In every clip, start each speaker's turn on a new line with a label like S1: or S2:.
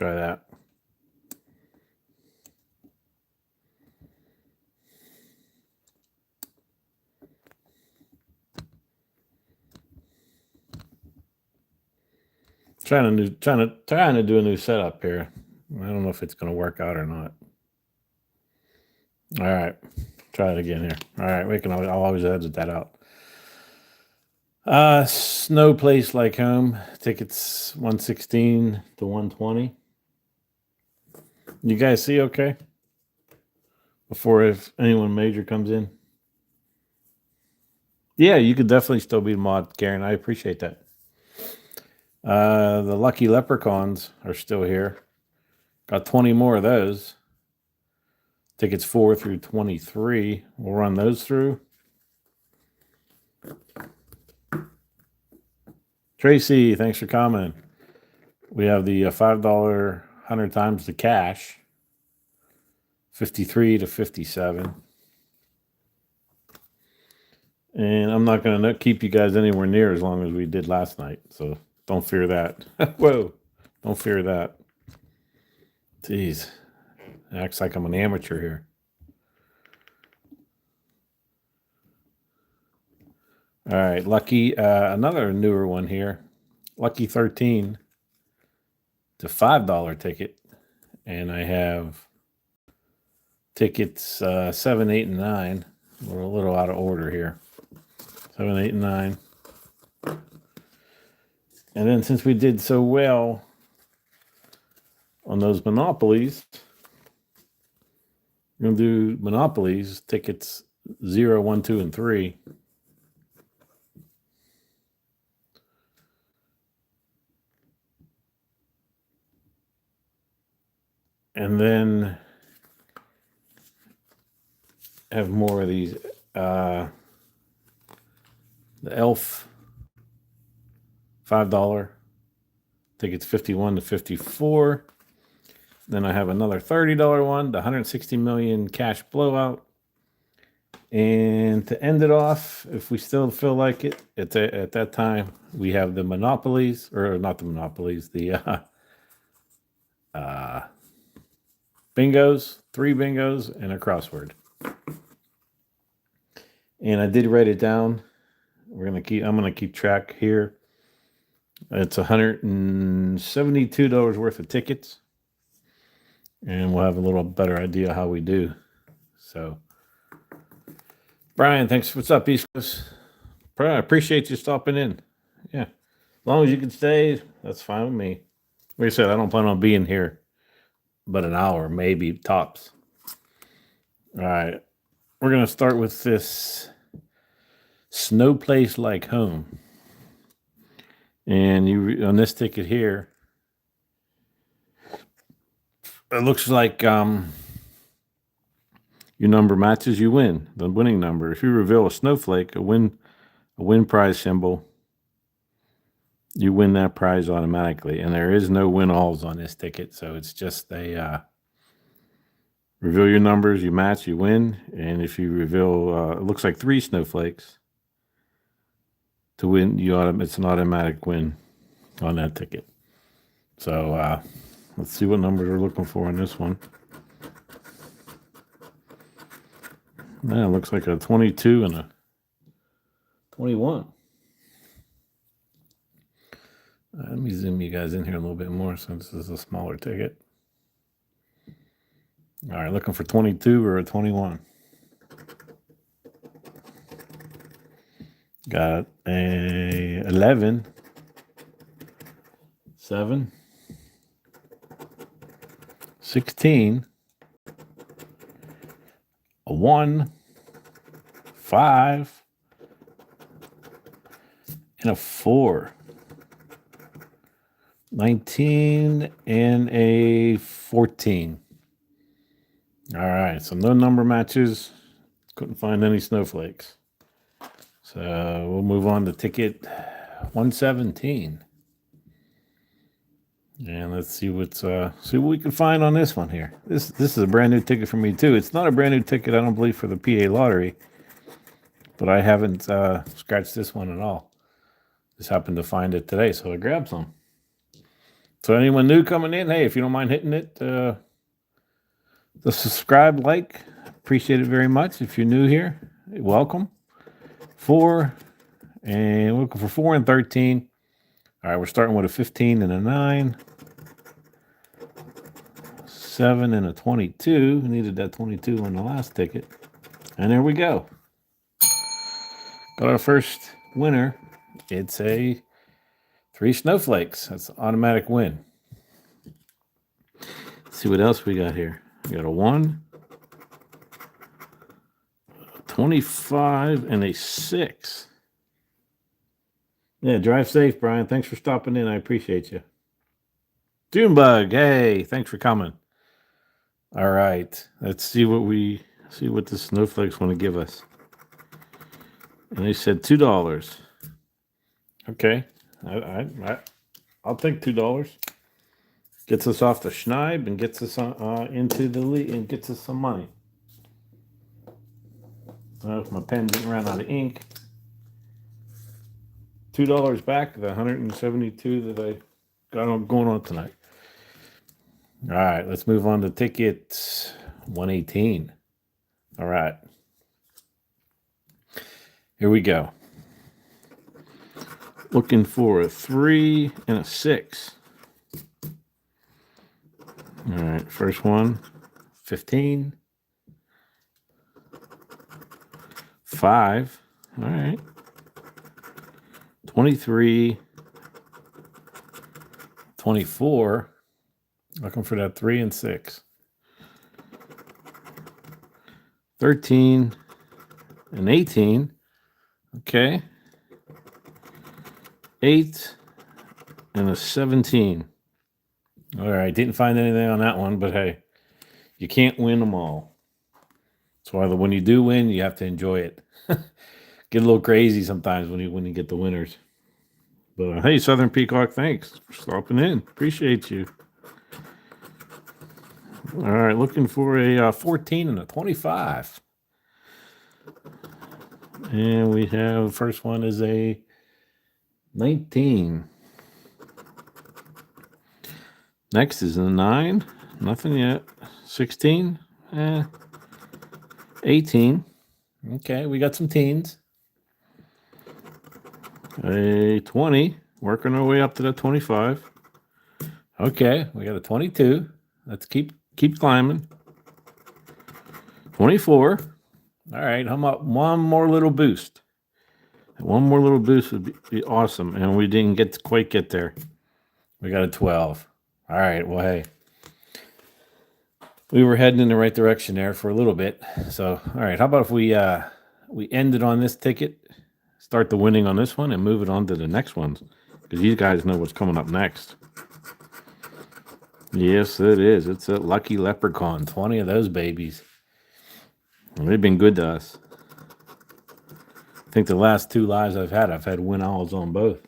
S1: try that. Trying to do a new setup here. I don't know if it's going to work out or not. All right, try it again here. All right, I'll always edit that out. No Place Like Home, tickets 116 to 120. You guys see okay? Before if anyone major comes in. Yeah, you could definitely still be mod, Karen. I appreciate that. The lucky leprechauns are still here. Got 20 more of those. Tickets 4 through 23. We'll run those through. Tracy, thanks for commenting. We have the $5 100 times the cash. 53 to 57. And I'm not going to keep you guys anywhere near as long as we did last night. So don't fear that. Whoa. Don't fear that. Jeez. It acts like I'm an amateur here. All right. Lucky. Another newer one here. Lucky 13. It's a $5 ticket. And I have tickets 7, 8, and 9. We're a little out of order here. 7, 8, and 9. And then since we did so well on those monopolies, we're going to do monopolies, tickets 0, 1, 2, and 3. And then have more of these. The Elf $5 tickets 51 to 54. Then I have another $30 one, the 160 million cash blowout. And to end it off, if we still feel like it, at that time, we have the monopolies, or not the monopolies, the bingos, 3 bingos, and a crossword. And I did write it down. I'm gonna keep track here. It's $172 worth of tickets, and we'll have a little better idea how we do. So, Brian, thanks. What's up, East Coast? I appreciate you stopping in. Yeah, as long as you can stay, that's fine with me. Like I said, I don't plan on being here but an hour, maybe tops. All right, we're gonna start with this No Place Like Home. And you on this ticket here, it looks like your number matches, you win. The winning number. If you reveal a snowflake, a win prize symbol, you win that prize automatically. And there is no win alls on this ticket, so it's just a reveal your numbers, you match, you win. And if you reveal, it looks like 3 snowflakes. To win, it's an automatic win on that ticket. So let's see what numbers we're looking for on this one. Yeah, it looks like a 22 and a 21. Let me zoom you guys in here a little bit more since this is a smaller ticket. All right, looking for 22 or a 21. Got a 11, 7, 16, a 1, 5, and a 4, 19, and a 14. All right, so no number matches. Couldn't find any snowflakes. So we'll move on to ticket 117. And let's see what we can find on this one here. This is a brand new ticket for me too. It's not a brand new ticket, I don't believe, for the PA lottery, but I haven't scratched this one at all. Just happened to find it today, so I grabbed some. So anyone new coming in, hey, if you don't mind hitting it, the subscribe, like, appreciate it very much. If you're new here, welcome. 4, and we're looking for 4 and 13. All right, we're starting with a 15 and a 9. 7 and a 22. We needed that 22 on the last ticket. And there we go. Got our first winner. It's a 3 snowflakes. That's an automatic win. Let's see what else we got here. We got a 1, a 25, and a 6. Yeah, drive safe, Brian. Thanks for stopping in. I appreciate you. Junebug, hey, thanks for coming. All right, let's see what the snowflakes want to give us. And they said $2. Okay, I'll take $2. Gets us off the schneib and gets us into the lead and gets us some money. If my pen didn't run out of ink. $2 back, the 172 that I got going on tonight. All right, let's move on to ticket 118. All right. Here we go. Looking for a 3 and a 6. All right, first one, 15. 5. All right. 23. 24. Looking for that 3 and 6. 13 and 18. Okay. 8 and a 17. All right. Didn't find anything on that one, but hey, you can't win them all. That's why when you do win, you have to enjoy it. Get a little crazy sometimes when you get the winners. But hey, Southern Peacock, thanks for stopping in. Appreciate you. All right, looking for a 14 and a 25. And we have the first one is a 19. Next is a 9. Nothing yet. 16. 18. Okay, we got some teens. A 20. Working our way up to the 25. Okay, we got a 22. Let's keep climbing. 24. All right, how about one more little boost? One more little boost would be awesome, and we didn't quite get there. We got a 12. All right, well, hey, we were heading in the right direction there for a little bit. So, all right, how about if we end it on this ticket, start the winning on this one, and move it on to the next ones, because you guys know what's coming up next. Yes, it is. It's a lucky Leprechaun. 20 of those babies. Well, they've been good to us. I think the last 2 lives I've had win alls on both.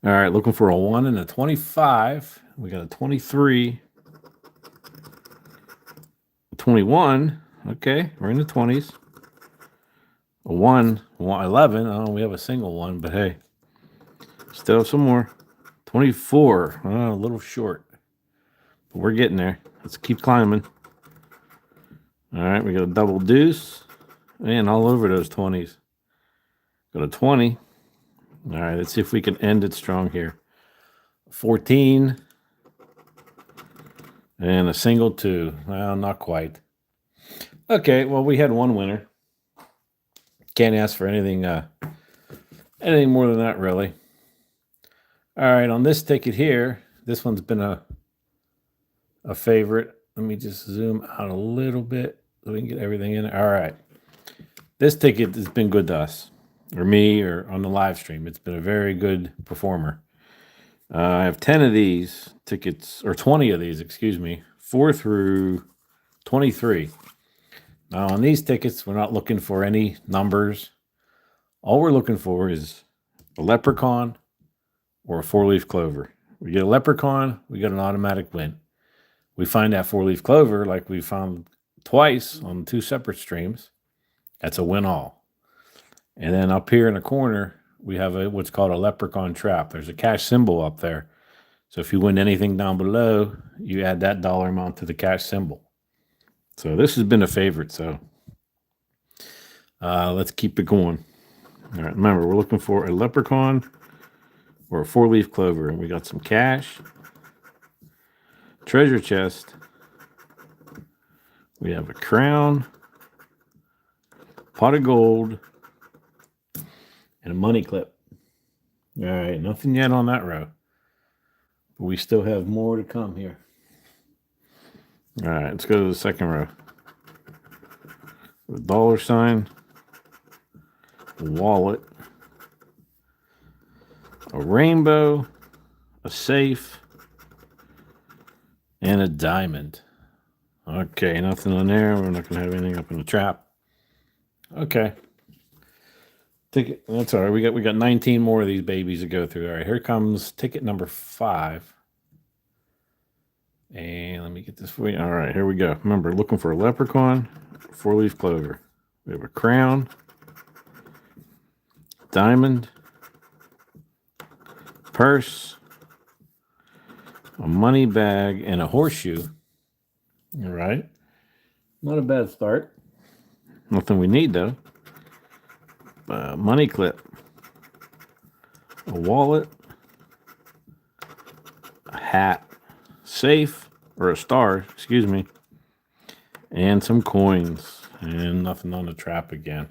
S1: All right, looking for a 1 and a 25. We got a 23. 21. Okay, we're in the 20s. A 1, 11. Oh, we have a single one, but hey, still have some more. 24. Oh, a little short. But we're getting there. Let's keep climbing. All right, we got a double deuce. Man, all over those 20s. Got a 20. All right, let's see if we can end it strong here. 14. And a single 2. Well, not quite. Okay, well, we had one winner. Can't ask for anything more than that, really. All right, on this ticket here, this one's been a favorite. Let me just zoom out a little bit so we can get everything in. All right. This ticket has been good to us, or me, or on the live stream. It's been a very good performer. I have 10 of these tickets, or 20 of these, 4 through 23. Now, on these tickets, we're not looking for any numbers. All we're looking for is a leprechaun or a 4-leaf clover. We get a leprechaun, we get an automatic win. We find that 4-leaf clover, like we found twice on 2 separate streams. That's a win all. And then up here in the corner, we have what's called a Leprechaun trap. There's a cash symbol up there. So if you win anything down below, you add that dollar amount to the cash symbol. So this has been a favorite. So let's keep it going. All right, remember, we're looking for a Leprechaun or a 4-leaf clover. And we got some cash, treasure chest. We have a crown, pot of gold, and a money clip. All right, nothing yet on that row. But we still have more to come here. All right, let's go to the second row. A dollar sign, a wallet, a rainbow, a safe, and a diamond. Okay, nothing on there. We're not going to have anything up in the trap. Okay. Ticket. That's all right. We got 19 more of these babies to go through. All right, here comes ticket number 5. And let me get this for you. All right, here we go. Remember, looking for a Leprechaun, 4-leaf clover. We have a crown, diamond, purse, a money bag, and a horseshoe. All right. Not a bad start. Nothing we need, though. Money clip, a wallet, a hat, safe, or a star, excuse me, and some coins. And nothing on the trap again.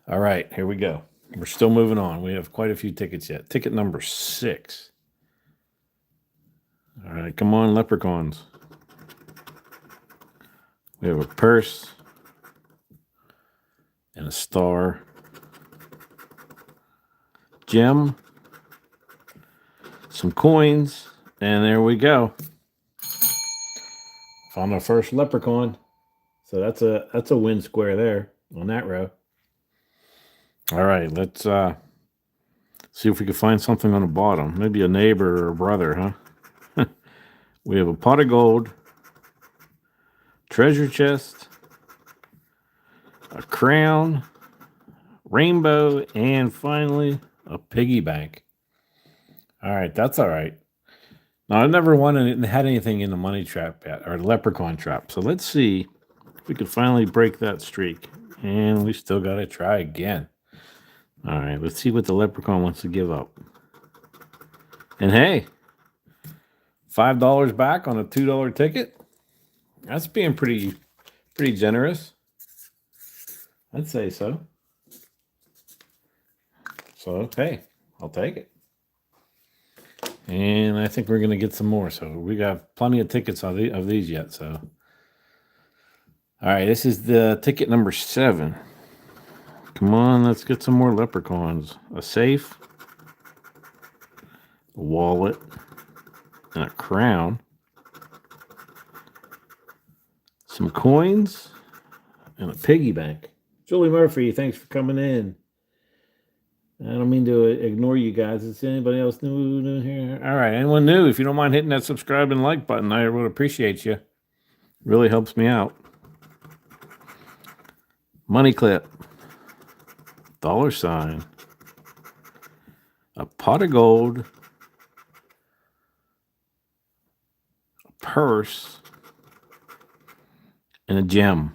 S1: All right, here we go. We're still moving on. We have quite a few tickets yet. Ticket number 6. All right, come on, Leprechauns. We have a purse and a star, gem, some coins, and there we go. Found our first Leprechaun. So that's a win square there on that row. All right, let's see if we can find something on the bottom. Maybe a neighbor or a brother, huh? We have a pot of gold, treasure chest, a crown, rainbow, and finally a piggy bank. All right, that's all right. Now, I never had anything in the money trap yet, or the Leprechaun trap. So let's see if we can finally break that streak. And we still got to try again. All right, let's see what the Leprechaun wants to give up. And hey, $5 back on a $2 ticket. That's being pretty generous. I'd say so. So, hey, I'll take it. And I think we're going to get some more. So we got plenty of tickets of these yet. So, all right, this is the ticket number 7. Come on, let's get some more Leprechauns. A safe, a wallet, and a crown. Some coins, and a piggy bank. Julie Murphy, thanks for coming in. I don't mean to ignore you guys. Is anybody else new here? All right, anyone new? If you don't mind hitting that subscribe and like button, I would appreciate you. Really helps me out. Money clip, dollar sign, a pot of gold, a purse, and a gem.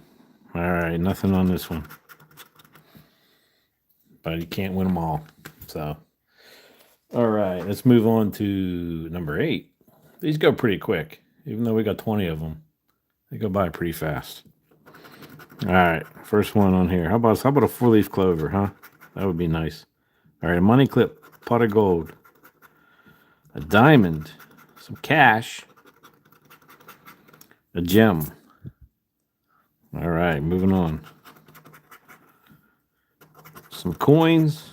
S1: All right, nothing on this one. But you can't win them all. So, all right, let's move on to number 8. These go pretty quick, even though we got 20 of them. They go by pretty fast. All right, first one on here. How about a 4-leaf clover, huh? That would be nice. All right, a money clip, pot of gold, a diamond, some cash, a gem. All right, moving on. Some coins,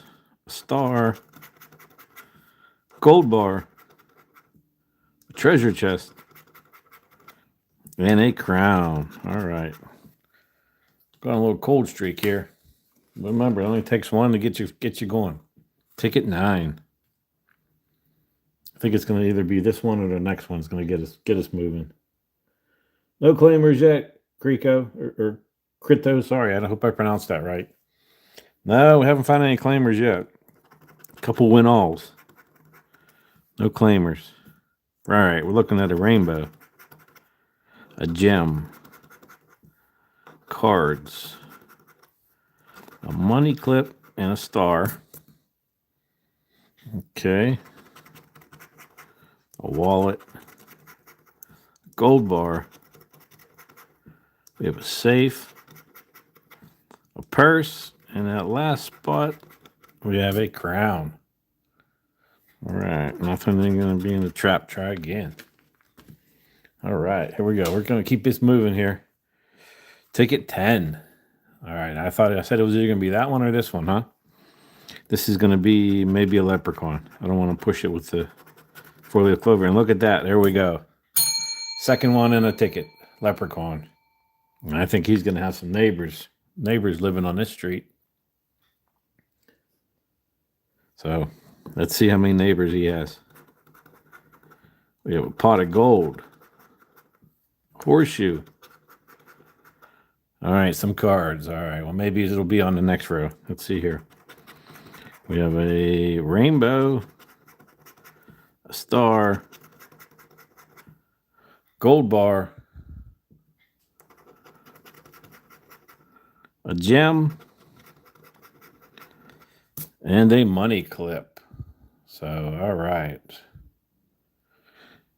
S1: a star, gold bar, a treasure chest, and a crown. All right. Got a little cold streak here. Remember, it only takes one to get you going. Ticket 9. I think it's going to either be this one or the next one's going to get us moving. No claimers yet, Crico or Crito. Sorry, I hope I pronounced that right. No, we haven't found any claimers yet. A couple win-alls. No claimers. All right, we're looking at a rainbow, a gem, cards, a money clip, and a star. Okay. A wallet, gold bar. We have a safe, a purse, and that last spot, we have a crown. All right, nothing going to be in the trap. Try again. All right, here we go. We're going to keep this moving here. Ticket 10. All right, I said it was either going to be that one or this one, huh? This is going to be maybe a leprechaun. I don't want to push it with the four-leaf clover. And look at that. There we go. Second one in a ticket. Leprechaun. And I think he's going to have some neighbors living on this street. So let's see how many neighbors he has. We have a pot of gold. Horseshoe. All right, some cards. All right, well, maybe it'll be on the next row. Let's see here. We have a rainbow, a star, gold bar, a gem, and a money clip. So, all right.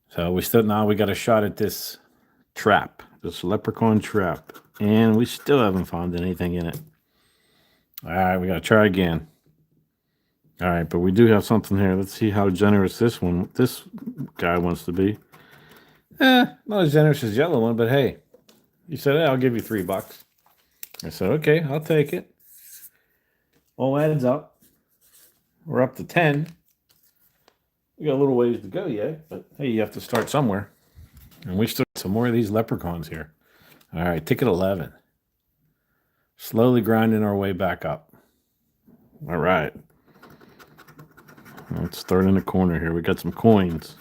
S1: So we got a shot at this trap, this leprechaun trap, and we still haven't found anything in it. All right, we got to try again. All right, but we do have something here. Let's see how generous this guy wants to be. Not as generous as the yellow one, but hey, he said, hey, I'll give you $3. I said, okay, I'll take it. All adds up. We're up to 10. We got a little ways to go yet, but hey, you have to start somewhere. And we still have some more of these leprechauns here. All right, ticket 11. Slowly grinding our way back up. All right. Let's start in the corner here. We got some coins.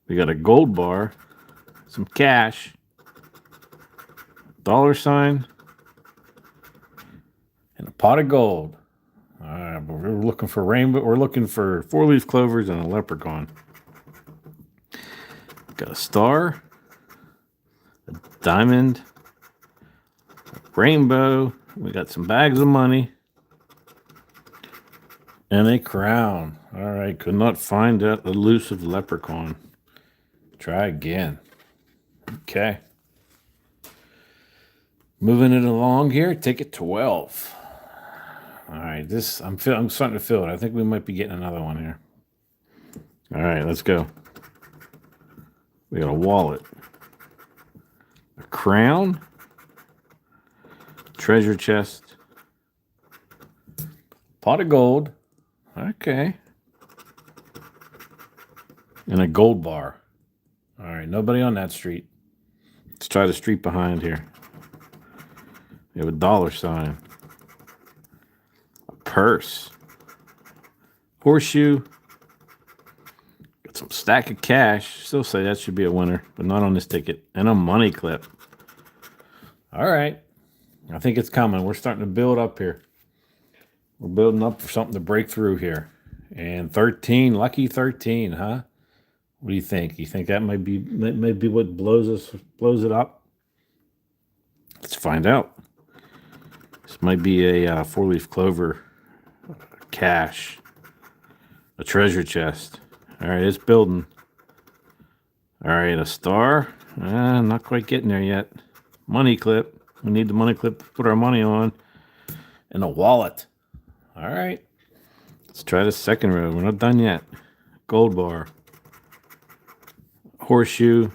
S1: We got a gold bar, some cash, $, and a pot of gold. All right, but we're looking for rainbow. We're looking for four-leaf clovers and a leprechaun. Got a star, a diamond, a rainbow. We got some bags of money. And a crown. All right, could not find that elusive leprechaun. Try again. Okay. Moving it along here, ticket 12. All right, I'm starting to feel it. I think we might be getting another one here. All right, let's go. We got a wallet, a crown, treasure chest, pot of gold. Okay. And a gold bar. All right, nobody on that street. Let's try the street behind here. We have a $, a purse, horseshoe, got some stack of cash. Still say that should be a winner, but not on this ticket. And a money clip. All right. I think it's coming. We're starting to build up here. We're building up for something to break through here. And 13, lucky 13, huh? What do you think? You think that might be what blows it up? Let's find out. This might be a four-leaf clover, cash, a treasure chest. All right, it's building. All right, a star. Not quite getting there yet. Money clip. We need the money clip to put our money on. And a wallet. All right. Let's try the second row. We're not done yet. Gold bar. Horseshoe.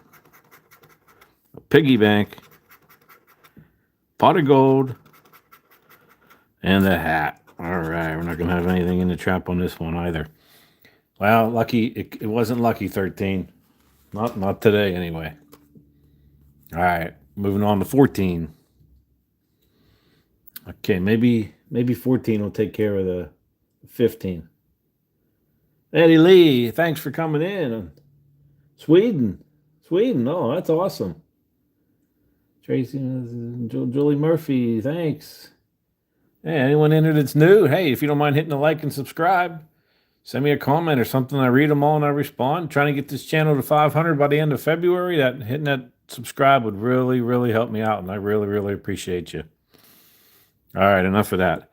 S1: A piggy bank. Pot of gold. And a hat. All right. We're not going to have anything in the trap on this one either. Well, lucky. It wasn't lucky 13. Not today anyway. All right. Moving on to 14. Okay, maybe 14 will take care of the 15. Eddie Lee, thanks for coming in. Sweden. Oh, that's awesome. Tracy, Julie Murphy, thanks. Hey, anyone in it that's new, hey, if you don't mind hitting the like and subscribe, send me a comment or something. I read them all and I respond. Trying to get this channel to 500 by the end of February. Hitting that subscribe would really, really help me out, and I really, really appreciate you. All right, enough of that.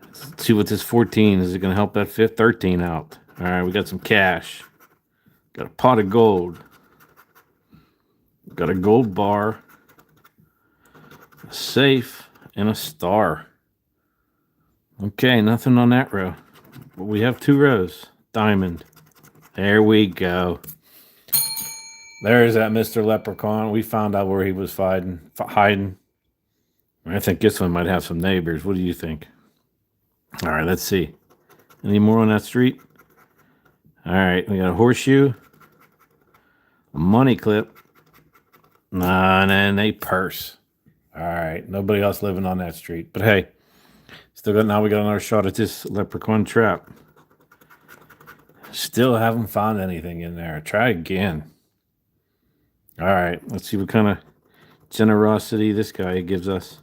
S1: Let's see what this 14 is. It going to help that 13 out? All right, we got some cash. Got a pot of gold. Got a gold bar, a safe, and a star. Okay, nothing on that row. But we have 2 rows. Diamond. There we go. There's that Mr. Leprechaun. We found out where he was hiding. I think this one might have some neighbors. What do you think? All right, let's see. Any more on that street? All right, we got a horseshoe, a money clip, and then a purse. All right, nobody else living on that street. But hey, now we got another shot at this Leprechaun trap. Still haven't found anything in there. Try again. All right, let's see what kind of generosity this guy gives us.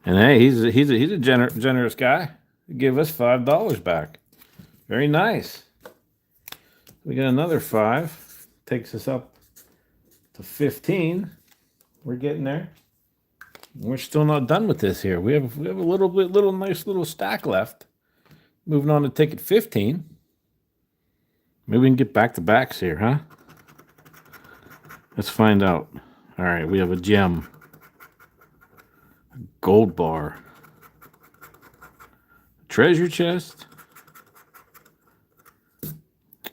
S1: And hey, he's a generous guy. He give us $5 back. Very nice. We got another 5. Takes us up to 15. We're getting there. We're still not done with this here. We have a nice little stack left. Moving on to ticket 15. Maybe we can get back to backs here, huh? Let's find out. All right, we have a gem, a gold bar, a treasure chest,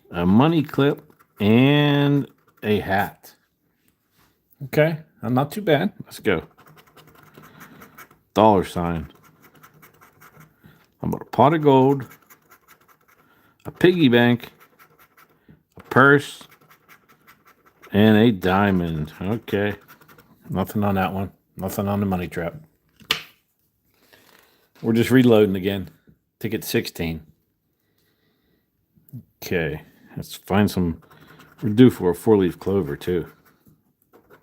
S1: a money clip, and a hat. Okay, not too bad. Let's go. $sign. How about a pot of gold, a piggy bank, a purse, and a diamond. Okay. Nothing on that one. Nothing on the money trap. We're just reloading again. Ticket 16. Okay. Let's find some. We're due for a 4-leaf clover, too.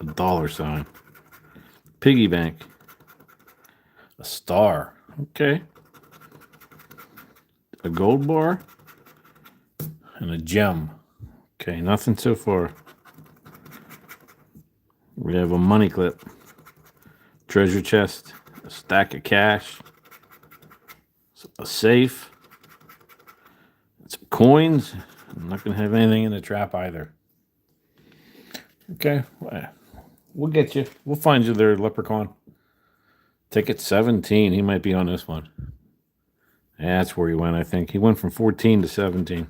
S1: A $sign. Piggy bank. A star. Okay. A gold bar. And a gem. Okay, nothing so far. We have a money clip. Treasure chest. A stack of cash. A safe. Some coins. I'm not going to have anything in the trap either. Okay. We'll get you. We'll find you there, Leprechaun. Ticket 17. He might be on this one. Yeah, that's where he went, I think. He went from 14 to 17.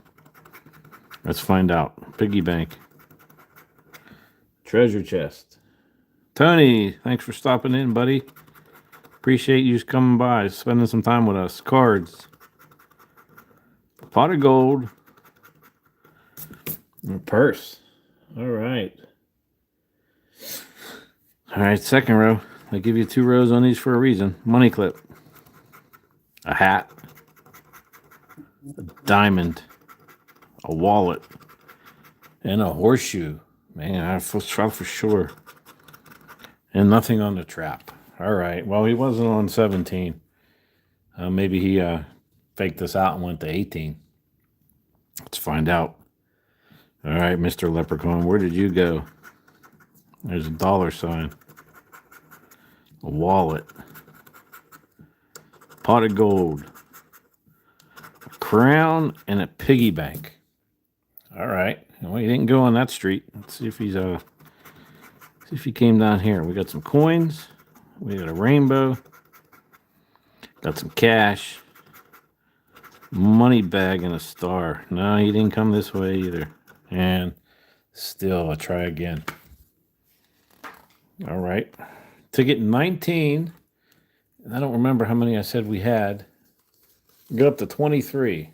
S1: Let's find out. Piggy bank. Treasure chest. Tony, thanks for stopping in, buddy. Appreciate you coming by, spending some time with us. Cards. Pot of gold. And a purse. All right. All right, second row. They give you 2 rows on these for a reason. Money clip. A hat. A diamond. A wallet. And a horseshoe. Man, I felt for sure. And nothing on the trap. All right. Well, he wasn't on 17. Maybe he faked this out and went to 18. Let's find out. All right, Mr. Leprechaun, where did you go? There's a $sign. A wallet. Pot of gold. A crown and a piggy bank. All right. Well, he didn't go on that street. Let's see if he's see if he came down here. We got some coins. We got a rainbow. Got some cash. Money bag and a star. No, he didn't come this way either. And still, I'll try again. All right. Ticket 19. I don't remember how many I said we had. Go up to 23.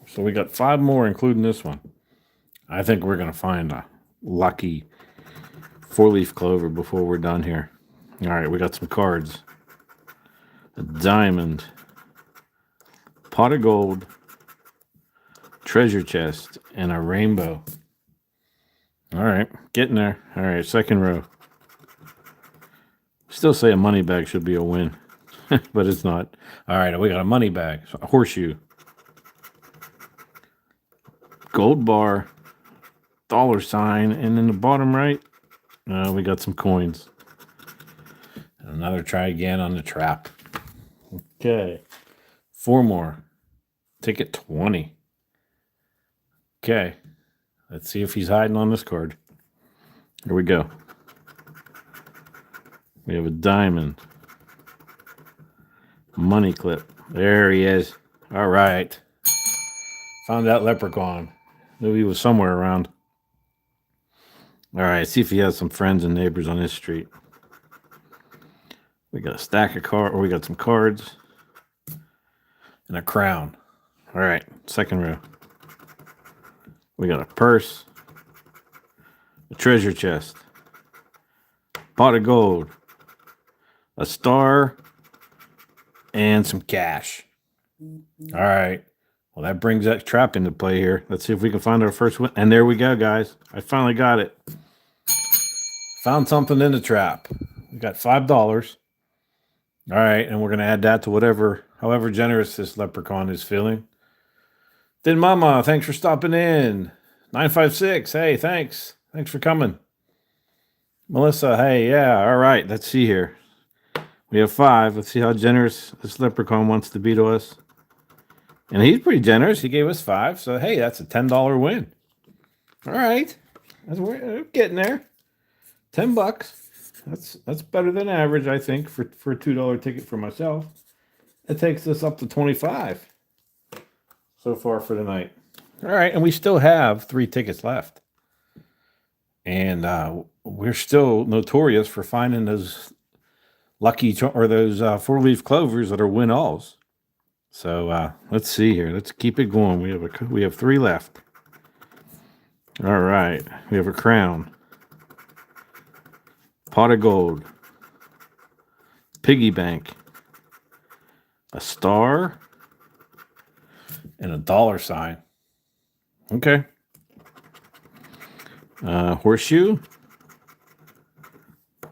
S1: So we got 5 more, including this one. I think we're going to find a lucky 4-leaf clover before we're done here. All right, we got some cards. A diamond. Pot of gold. Treasure chest. And a rainbow. All right, getting there. All right, second row. still say a money bag should be a win, but it's not. All right, we got a money bag, a horseshoe, gold bar, $sign, and in the bottom right, we got some coins. Another try again on the trap. Okay, 4 more. Ticket 20. Okay, let's see if he's hiding on this card. Here we go. We have a diamond. Money clip. There he is. All right. Found that leprechaun. Knew he was somewhere around. All right, see if he has some friends and neighbors on his street. We got a stack of cards, or we got some cards and a crown. All right, second row. We got a purse, a treasure chest, pot of gold, a star, and some cash. All right. Well, that brings that trap into play here. Let's see if we can find our first win. And there we go, guys. I finally got it. Found something in the trap. We got $5. All right, and we're going to add that to however generous this leprechaun is feeling. Then Mama, thanks for stopping in. 956, hey, thanks. Thanks for coming. Melissa, hey, yeah, all right, let's see here. We have 5. Let's see how generous this leprechaun wants to be to us. And he's pretty generous. He gave us 5. So, hey, that's a $10 win. All right. We're getting there. $10. That's better than average, I think, for a $2 ticket for myself. It takes us up to 25 so far for the night. All right, and we still have 3 tickets left. And we're still notorious for finding those lucky or those 4-leaf clovers that are win-alls. So let's see here. Let's keep it going. We have 3 left. All right, we have a crown. Pot of gold, piggy bank, a star, and a $sign. Okay. Horseshoe,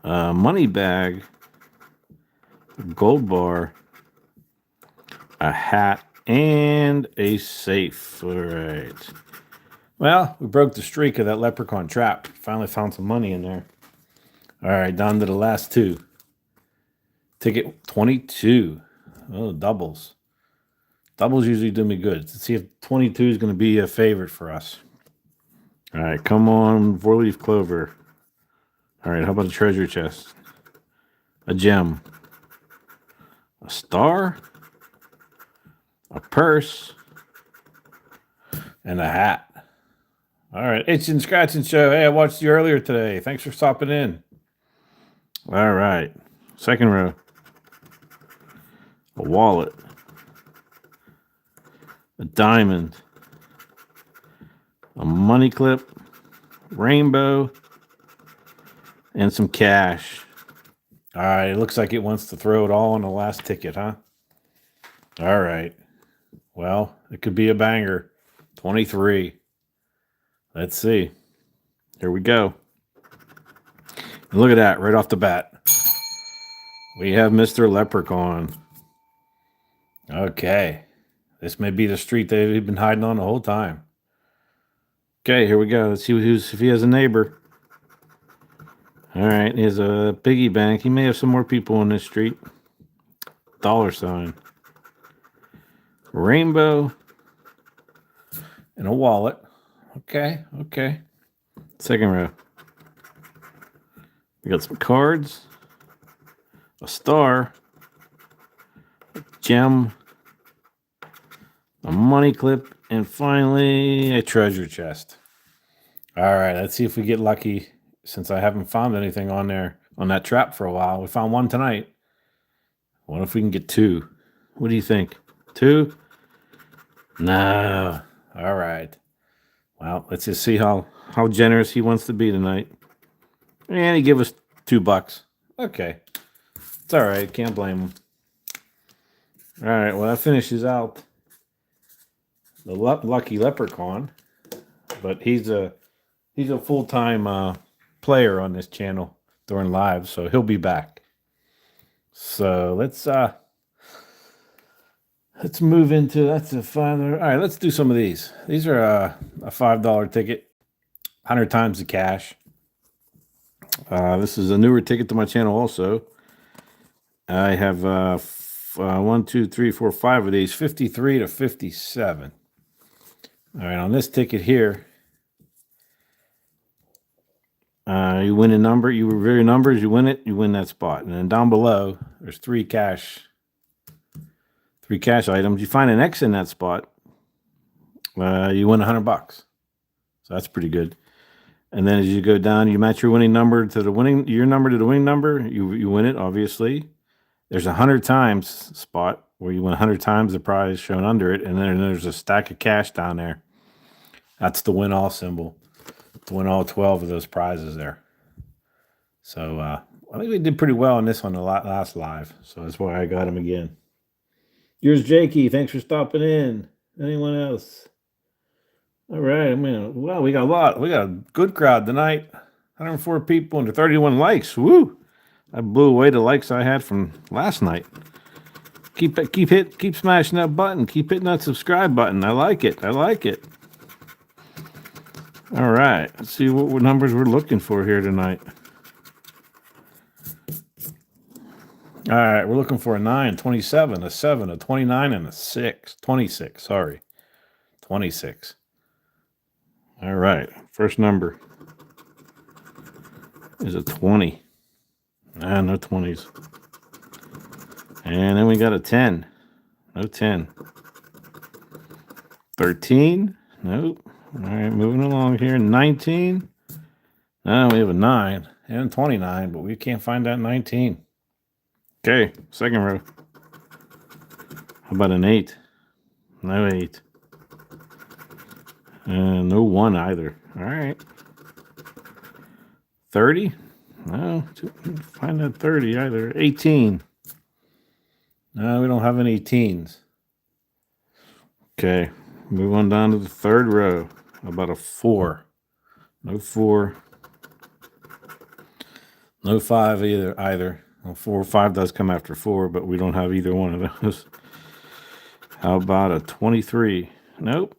S1: money bag, a gold bar, a hat, and a safe. All right. Well, we broke the streak of that leprechaun trap. Finally found some money in there. All right, down to the last 2. Ticket 22. Oh, doubles. Doubles usually do me good. Let's see if 22 is going to be a favorite for us. All right, come on, 4-leaf clover. All right, how about a treasure chest? A gem. A star. A purse. And a hat. All right, Itching Scratching Show. Hey, I watched you earlier today. Thanks for stopping in. All right, second row. A wallet. A diamond. A money clip. Rainbow. And some cash. All right, it looks like it wants to throw it all on the last ticket, huh? All right. Well, it could be a banger. 23. Let's see. Here we go. And look at that, right off the bat. We have Mr. Leprechaun. Okay. This may be the street they've been hiding on the whole time. Okay, here we go. Let's see if he has a neighbor. All right, he has a piggy bank. He may have some more people on this street. $sign. Rainbow. And a wallet. Okay. Second row. We got some cards, a star, a gem, a money clip, and finally a treasure chest. All right, let's see if we get lucky since I haven't found anything on there on that trap for a while. We found 1 tonight. What if we can get 2? What do you think? 2? No. All right. Well, let's just see how generous he wants to be tonight. And he gave us $2. Okay. It's all right. Can't blame him. All right. Well, that finishes out the lucky leprechaun. But he's a full-time player on this channel during live, so he'll be back. So let's move into that's a $5. All right, let's do some of these. These are a $5 ticket, 100 times the cash. This is a newer ticket to my channel also. I have 1, 2, 3, 4, 5 of these, 53 to 57. All right, on this ticket here, you win a number, you reveal your numbers, you win it, you win that spot. And then down below, there's three cash items. You find an X in that spot, you win $100. So that's pretty good. And then as you go down, you match your winning number to your number to the winning number. You win it, obviously. There's 100 times spot where you win 100 times the prize shown under it, and then there's a stack of cash down there. That's the win all symbol. To win all 12 of those prizes there. So I think we did pretty well on this one the last live. So that's why I got him again. Here's Jakey. Thanks for stopping in. Anyone else? All right. I mean, well, we got a lot. We got a good crowd tonight. 104 people and 31 likes. Woo! I blew away the likes I had from last night. Keep smashing that button. Keep hitting that subscribe button. I like it. All right. Let's see what numbers we're looking for here tonight. All right, we're looking for a 9, 27, a 7, a 29, and a 6. 26, sorry. 26. All right, first number is a 20. No 20s. And then we got a 10. No 10. 13. Nope. All right, moving along here. 19. No, we have a 9 and 29, but we can't find that 19. Okay, second row. How about an 8? No 8. And no 1 either. All right. 30? No, find that 30 either. 18. No, we don't have any 18s. Okay, move on down to the third row. How about a 4? No 4. No 5 either. Well, 4 or 5 does come after 4, but we don't have either one of those. How about a 23? Nope.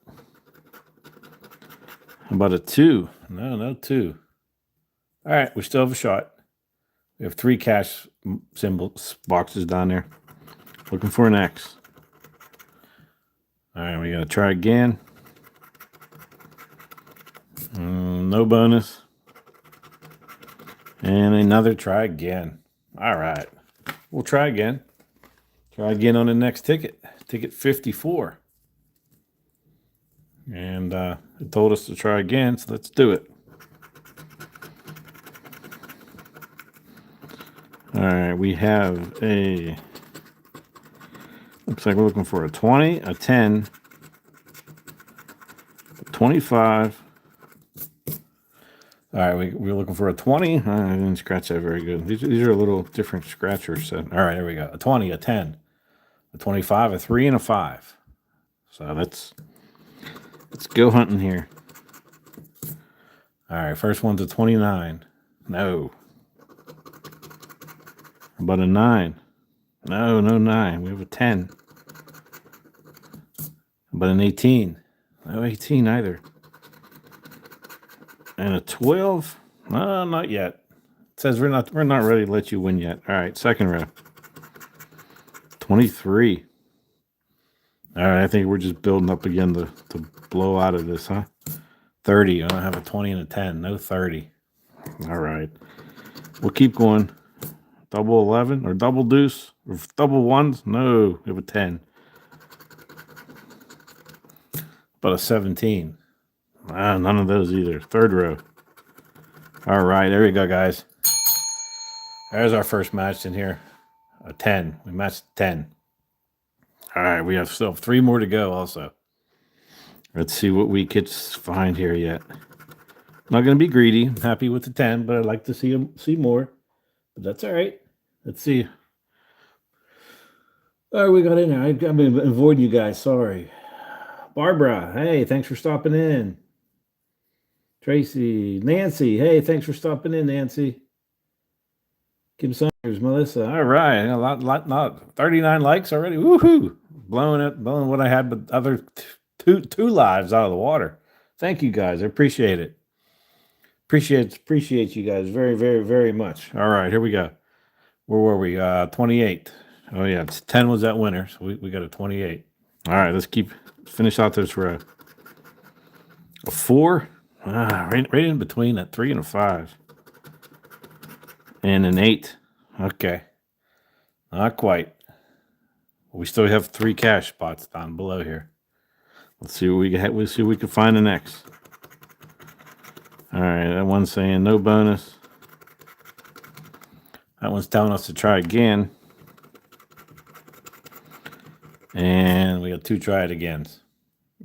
S1: How about a 2? No 2. All right, we still have a shot. We have 3 cash symbols boxes down there. Looking for an X. All right, we got to try again. No bonus. And another try again. All right. We'll try again. Try again on the next ticket. Ticket 54. And it told us to try again, so let's do it. All right, we have a... Looks like we're looking for a 20, a 10, a 25. All right, we're looking for a 20. I didn't scratch that very good. These are a little different scratchers. So, all right, there we go. A 20, a 10, a 25, a 3, and a 5. So let's go hunting here. All right, first one's a 29. No. How about a 9? No 9. We have a 10. How about an 18? No 18 either. And a 12? No, not yet. It says we're not ready to let you win yet. All right, second row. 23. All right, I think we're just building up again to blow out of this, huh? 30. I don't have a 20 and a 10. No 30. All right. We'll keep going. Double 11 or double deuce or double ones? No, we have a 10. But a 17. None of those either. Third row. All right, there we go, guys. There's our first match in here. A 10. We matched 10. All right, we have still 3 more to go also. Let's see what we could find here yet. Not going to be greedy. I'm happy with the 10, but I'd like to see more. But that's all right. Let's see. All right, we got in there. I've been avoiding you guys. Sorry. Barbara, hey, thanks for stopping in. Tracy, Nancy, hey, thanks for stopping in, Nancy. Kim Summers, Melissa. All right. A not 39 likes already. Woohoo. Blowing what I had, but other two lives out of the water. Thank you guys. I appreciate it. Appreciate you guys very, very, very much. All right, here we go. Where were we? 28. Oh yeah, 10 was that winner, so we got a 28. All right, let's finish out this row. A 4. Right in between that 3 and a 5. And an 8. Okay. Not quite. We still have 3 cash spots down below here. Let's see what we get. We'll see what we can find the next. All right, that one's saying no bonus. That one's telling us to try again. And we got 2 try it agains.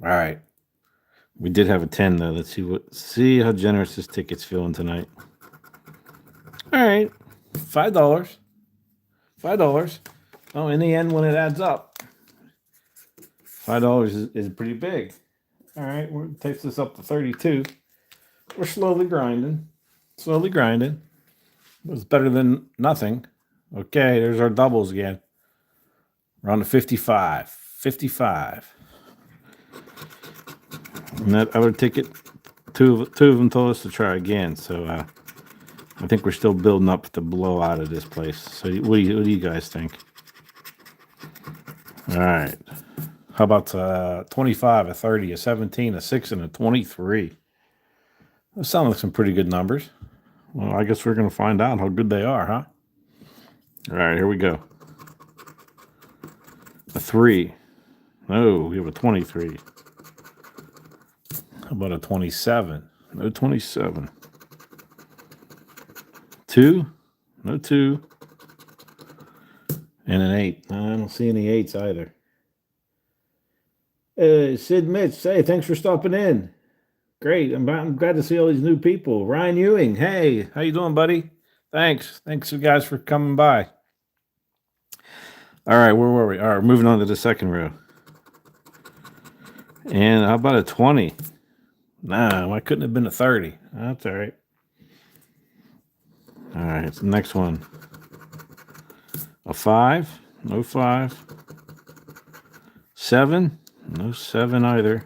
S1: All right. We did have a 10 though. Let's see how generous this ticket's feeling tonight. All right. $5. $5. Oh, in the end, when it adds up, $5 is pretty big. All right, it takes us up to 32. We're slowly grinding. Slowly grinding. It was better than nothing. Okay, there's our doubles again. We're on to 55. 55. And that other ticket, two of them told us to try again. So I think we're still building up the blowout of this place. So what do you guys think? All right. How about 25, a 30, a 17, a 6, and a 23? Those sound like some pretty good numbers. Well, I guess we're going to find out how good they are, huh? All right, here we go. A 3. No, we have a 23. How about a 27? No 27. 2? No 2. And an 8. I don't see any 8s either. Sid Mitch, hey, thanks for stopping in. Great. I'm glad to see all these new people. Ryan Ewing, hey, how you doing, buddy? Thanks you guys for coming by. All right, where were we? All right, moving on to the second row. And how about a 20? Nah, why couldn't it have been a 30? That's all right. All right, it's the next one. A 5? No 5. 7? No 7 either.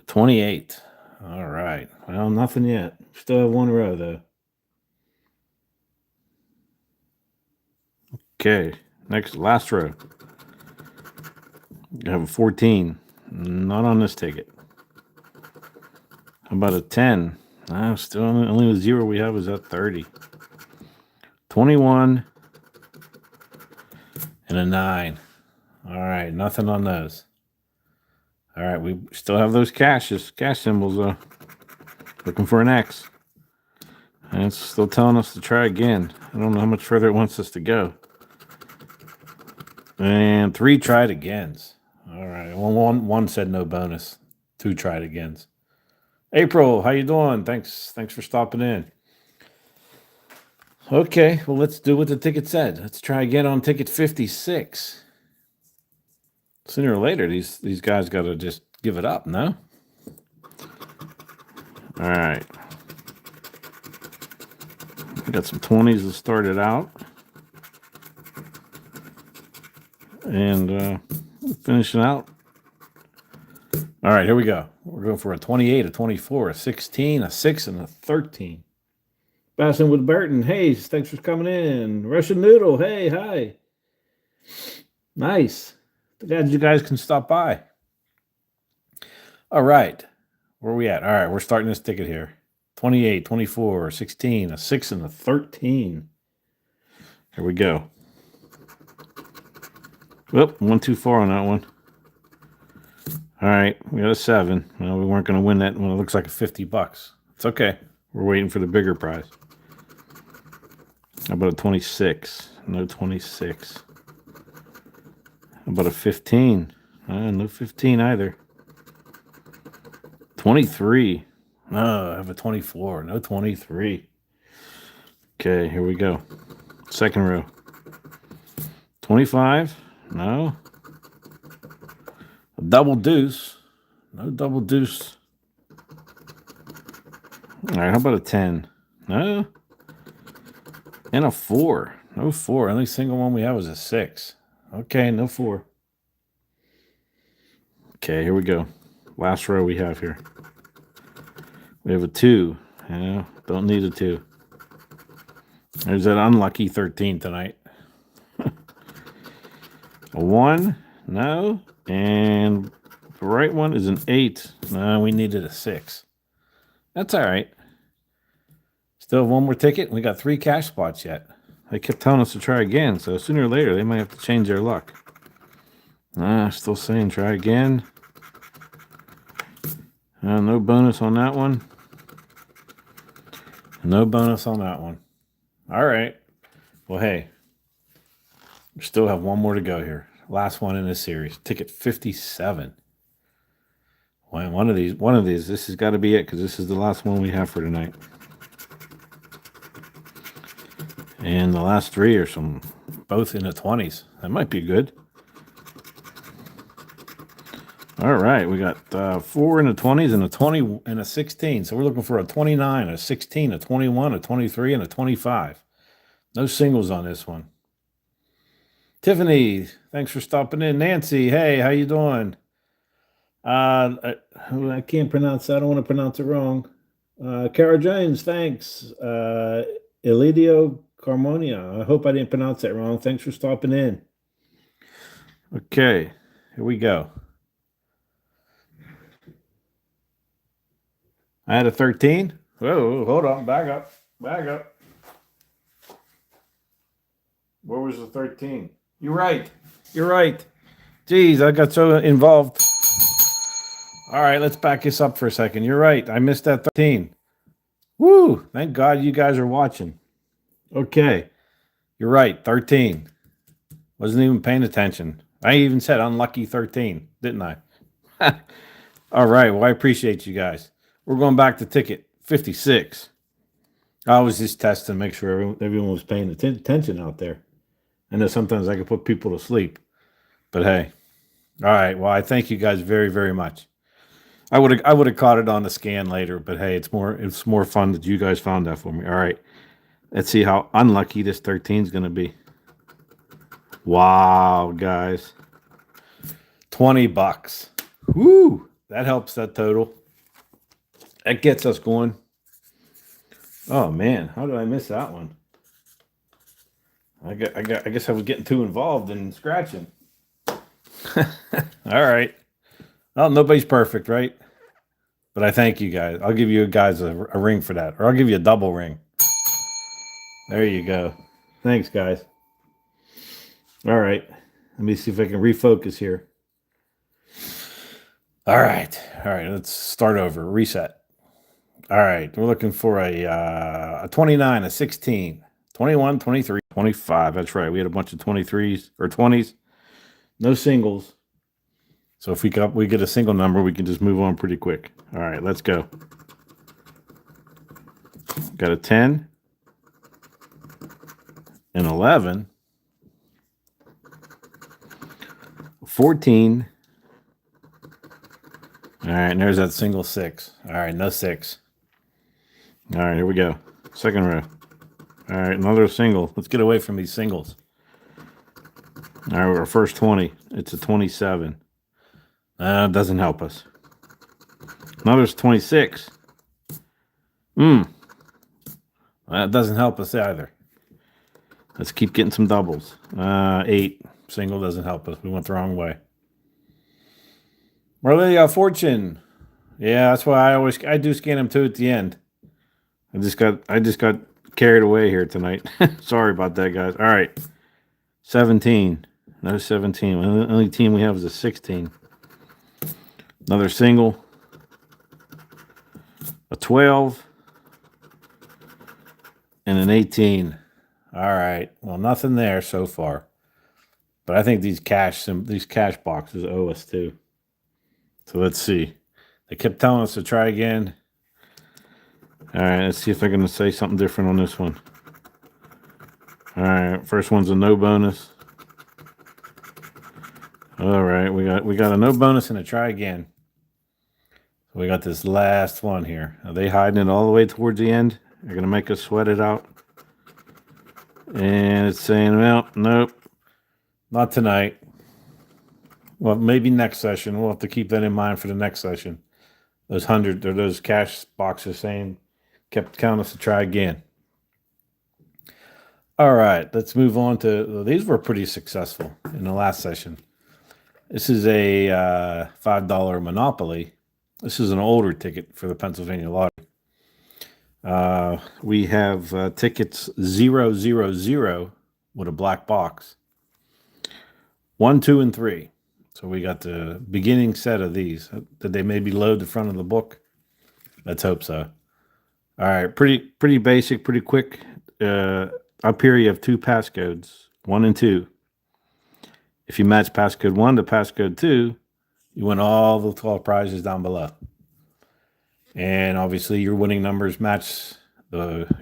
S1: 28. All right. Well, nothing yet. Still have one row, though. Okay. Last row. You have a 14. Not on this ticket. How about a 10? Still only the 0 we have is at 30. 21. And a 9. All right. Nothing on those. All right, we still have those cash symbols, looking for an X. And it's still telling us to try again. I don't know how much further it wants us to go. And 3 tried agains. All right, well, one said no bonus. 2 tried agains. April, how you doing? Thanks for stopping in. Okay, well, let's do what the ticket said. Let's try again on ticket 56. Sooner or later, these guys got to just give it up, no? All right. We got some 20s to start it out. And finishing out. All right, here we go. We're going for a 28, a 24, a 16, a 6, and a 13. Bassin with Burton. Hey, thanks for coming in. Russian Noodle. Hey, hi. Nice. Glad you guys can stop by. All right. Where are we at? All right, we're starting this ticket here. 28, 24, 16, a 6, and a 13. Here we go. Whoop, 1 too far on that one. All right, we got a 7. Well, we weren't going to win that when it looks like a $50. It's okay. We're waiting for the bigger prize. How about a 26? No 26. How about a 15? No 15 either. 23. No, I have a 24. No 23. Okay, here we go. Second row. 25. No. A double deuce. No double deuce. All right, how about a 10? No. And a 4. No 4. Only single one we have is a 6. Okay, no 4. Okay, here we go. Last row we have here. We have a 2. Yeah, don't need a 2. There's that unlucky 13 tonight. A 1. No. And the right one is an 8. No, we needed a 6. That's all right. Still have one more ticket. We got 3 cash spots yet. They kept telling us to try again, so sooner or later they might have to change their luck. Still saying try again. No bonus on that one. No bonus on that one. All right. Well, hey, we still have one more to go here. Last one in this series. Ticket 57. Well, one of these. This has got to be it because this is the last one we have for tonight. And the last 3 are both in the 20s. That might be good. All right, we got 4 in the 20s and a 20 and a 16. So we're looking for a 29, a 16, a 21, a 23, and a 25. No singles on this one. Tiffany, thanks for stopping in. Nancy, hey, how you doing? I can't pronounce that. I don't want to pronounce it wrong. Kara Jones, thanks. Elidio Carmonia. I hope I didn't pronounce that wrong. Thanks for stopping in. Okay, here we go. I had a 13. Whoa, hold on. Back up. Back up. Where was the 13? You're right. You're right. Jeez, I got so involved. All right, let's back this up for a second. You're right. I missed that 13. Woo! Thank God you guys are watching. Okay. You're right. 13. Wasn't even paying attention. I even said unlucky 13, didn't I? All right. Well, I appreciate you guys. We're going back to ticket 56. I was just testing to make sure everyone was paying attention out there. I know sometimes I can put people to sleep. But hey. All right. Well, I thank you guys very, very much. I would have caught it on the scan later, but hey, it's more fun that you guys found that for me. All right. Let's see how unlucky this 13 is going to be. Wow, guys. $20. Woo! That helps that total. That gets us going. Oh man, how did I miss that one? I guess I was getting too involved in scratching. All right. Well, nobody's perfect, right? But I thank you guys. I'll give you guys a ring for that, or I'll give you a double ring. There you go. Thanks, guys. All right. Let me see if I can refocus here. All right. Let's start over. Reset. All right. We're looking for a 29, a 16, 21, 23, 25. That's right. We had a bunch of 23s or 20s. No singles. So if we get a single number, we can just move on pretty quick. All right. Let's go. Got a 10, an 11, 14. All right, and there's that single 6. All right, no 6. All right, here we go. Second row. All right, another single. Let's get away from these singles. All right, our first 20. It's a 27. Doesn't help us. Another's 26. That doesn't help us either. Let's keep getting some doubles. 8. Single doesn't help us. We went the wrong way. Marley Fortune. Yeah, that's why I do scan them too at the end. I just got carried away here tonight. Sorry about that, guys. All right. 17. No 17. The only team we have is a 16. Another single. A 12. And an 18. All right. Well, nothing there so far. But I think these cash boxes owe us too. So let's see. They kept telling us to try again. All right, let's see if they're going to say something different on this one. All right, first one's a no bonus. All right, we got a no bonus and a try again. We got this last one here. Are they hiding it all the way towards the end? They're going to make us sweat it out. And it's saying, well, nope, not tonight. Well, maybe next session. We'll have to keep that in mind for the next session. Those cash boxes saying kept telling us to try again. All right, let's move on to these. Were pretty successful in the last session. This is a $5 Monopoly. This is an older ticket for the Pennsylvania Lottery. We have tickets 000 with a black box. 1, 2, and 3. So we got the beginning set of these. Did they maybe load the front of the book? Let's hope so. All right, pretty basic, pretty quick. Up here you have 2 passcodes, 1 and 2. If you match passcode 1 to passcode 2, you win all the 12 prizes down below. And obviously your winning numbers match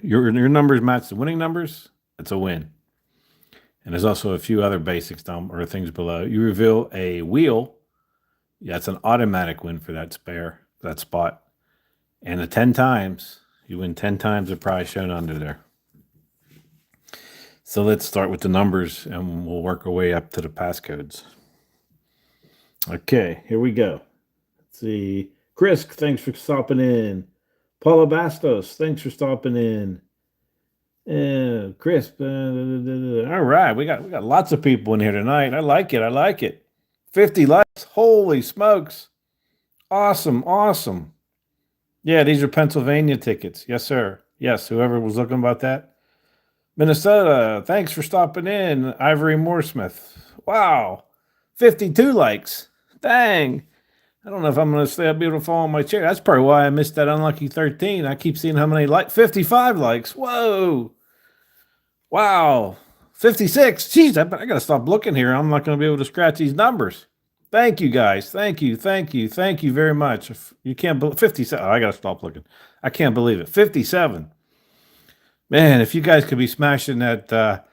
S1: your numbers match the winning numbers. It's a win. And there's also a few other basics down or things below. You reveal a wheel. That's an automatic win for that spot. And the 10 times, you win 10 times the prize shown under there. So let's start with the numbers and we'll work our way up to the passcodes. Okay, here we go. Let's see. Chris, thanks for stopping in. Paula Bastos, thanks for stopping in. Chris, all right, we got lots of people in here tonight. I like it. 50 likes. Holy smokes. Awesome. Yeah, these are Pennsylvania tickets. Yes, sir. Yes, whoever was looking about that. Minnesota, thanks for stopping in. Ivory Mooresmith. Wow. 52 likes. Dang. I don't know if I'm going to be able to fall on my chair. That's probably why I missed that unlucky 13. I keep seeing how many likes. 55 likes. Whoa. Wow. 56. Jeez, I got to stop looking here. I'm not going to be able to scratch these numbers. Thank you, guys. Thank you very much. You can't believe 57. Oh, I got to stop looking. I can't believe it. 57. Man, if you guys could be smashing that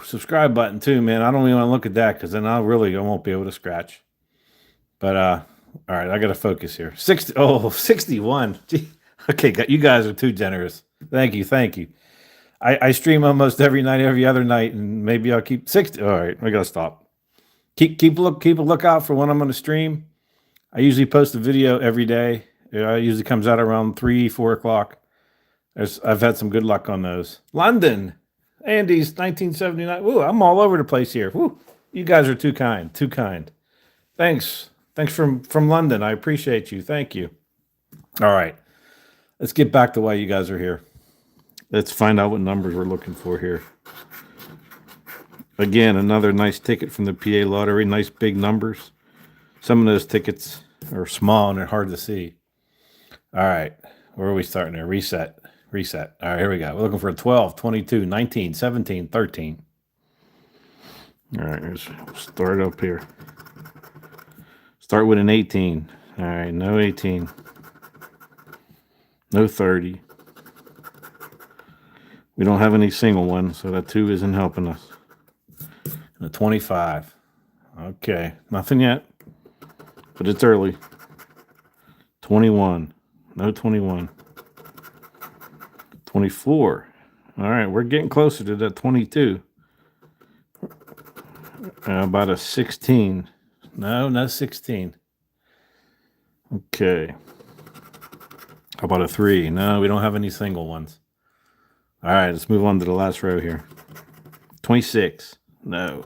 S1: subscribe button too, man. I don't even want to look at that because then I won't be able to scratch. But all right, I got to focus here. 61. Gee. Okay, you guys are too generous. Thank you. I stream almost every night, every other night, and maybe I'll keep 60. All right, I got to stop. Keep a lookout for when I'm going to stream. I usually post a video every day. It usually comes out around 3, 4 o'clock. I've had some good luck on those. London, Andy's 1979. Ooh, I'm all over the place here. Woo, you guys are too kind. Thanks from London. I appreciate you. Thank you. All right, let's get back to why you guys are here. Let's find out what numbers we're looking for here. Again, another nice ticket from the PA Lottery. Nice big numbers. Some of those tickets are small and they're hard to see. All right, where are we starting there? Reset. All right, here we go. We're looking for a 12, 22, 19, 17, 13. All right, let's start up here. Start with an 18. All right, no 18. No 30. We don't have any single ones, so that 2 isn't helping us. And a 25. Okay, nothing yet, but it's early. 21. No 21. 24. All right, we're getting closer to that 22. About a 16. No 16. Okay. How about a 3? No, we don't have any single ones. All right, let's move on to the last row here. 26. No.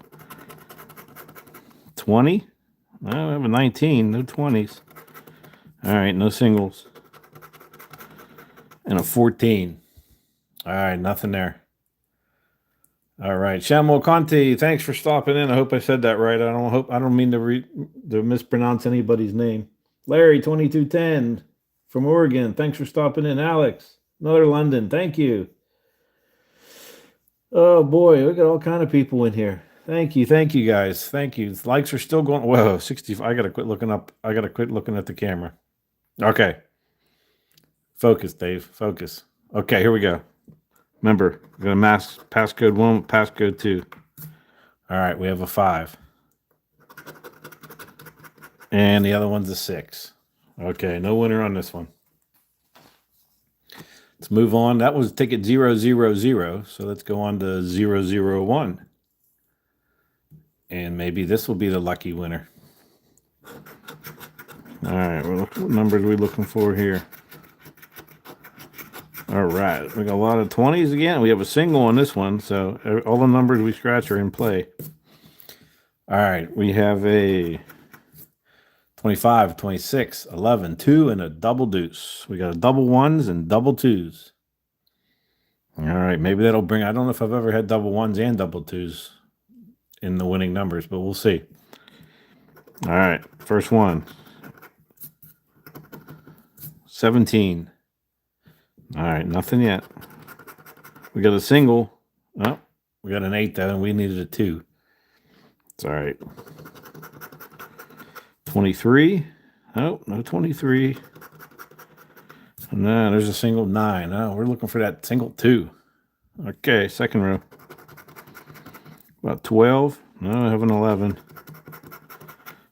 S1: 20? No, we have a 19. No 20s. All right, no singles. And a 14. All right, nothing there. All right, Shamuel Conti, thanks for stopping in. I hope I said that right. I don't mean to mispronounce anybody's name. Larry 2210 from Oregon, thanks for stopping in. Alex, another London, thank you. Oh boy, we got all kind of people in here. Thank you guys. Thank you. Likes are still going. Whoa, 65. I gotta quit looking up. I gotta quit looking at the camera. Okay. Focus, Dave. Focus. Okay, here we go. Remember, we're going to passcode 1 with passcode 2. All right, we have a 5. And the other one's a 6. Okay, no winner on this one. Let's move on. That was ticket 000. So let's go on to 001. And maybe this will be the lucky winner. All right, what numbers are we looking for here? All right, we got a lot of 20s again. We have a single on this one, so all the numbers we scratch are in play. All right, we have a 25, 26, 11, 2, and a double deuce. We got a double ones and double twos. All right, maybe that'll bring, I don't know if I've ever had double ones and double twos in the winning numbers, but we'll see. All right, first one. 17. All right, nothing yet. We got a single. Oh, we got an 8 though, and we needed a 2. It's all right. 23. Oh, no 23. No, there's a single 9. Oh, we're looking for that single 2. Okay, second row. About 12. No, I have an 11.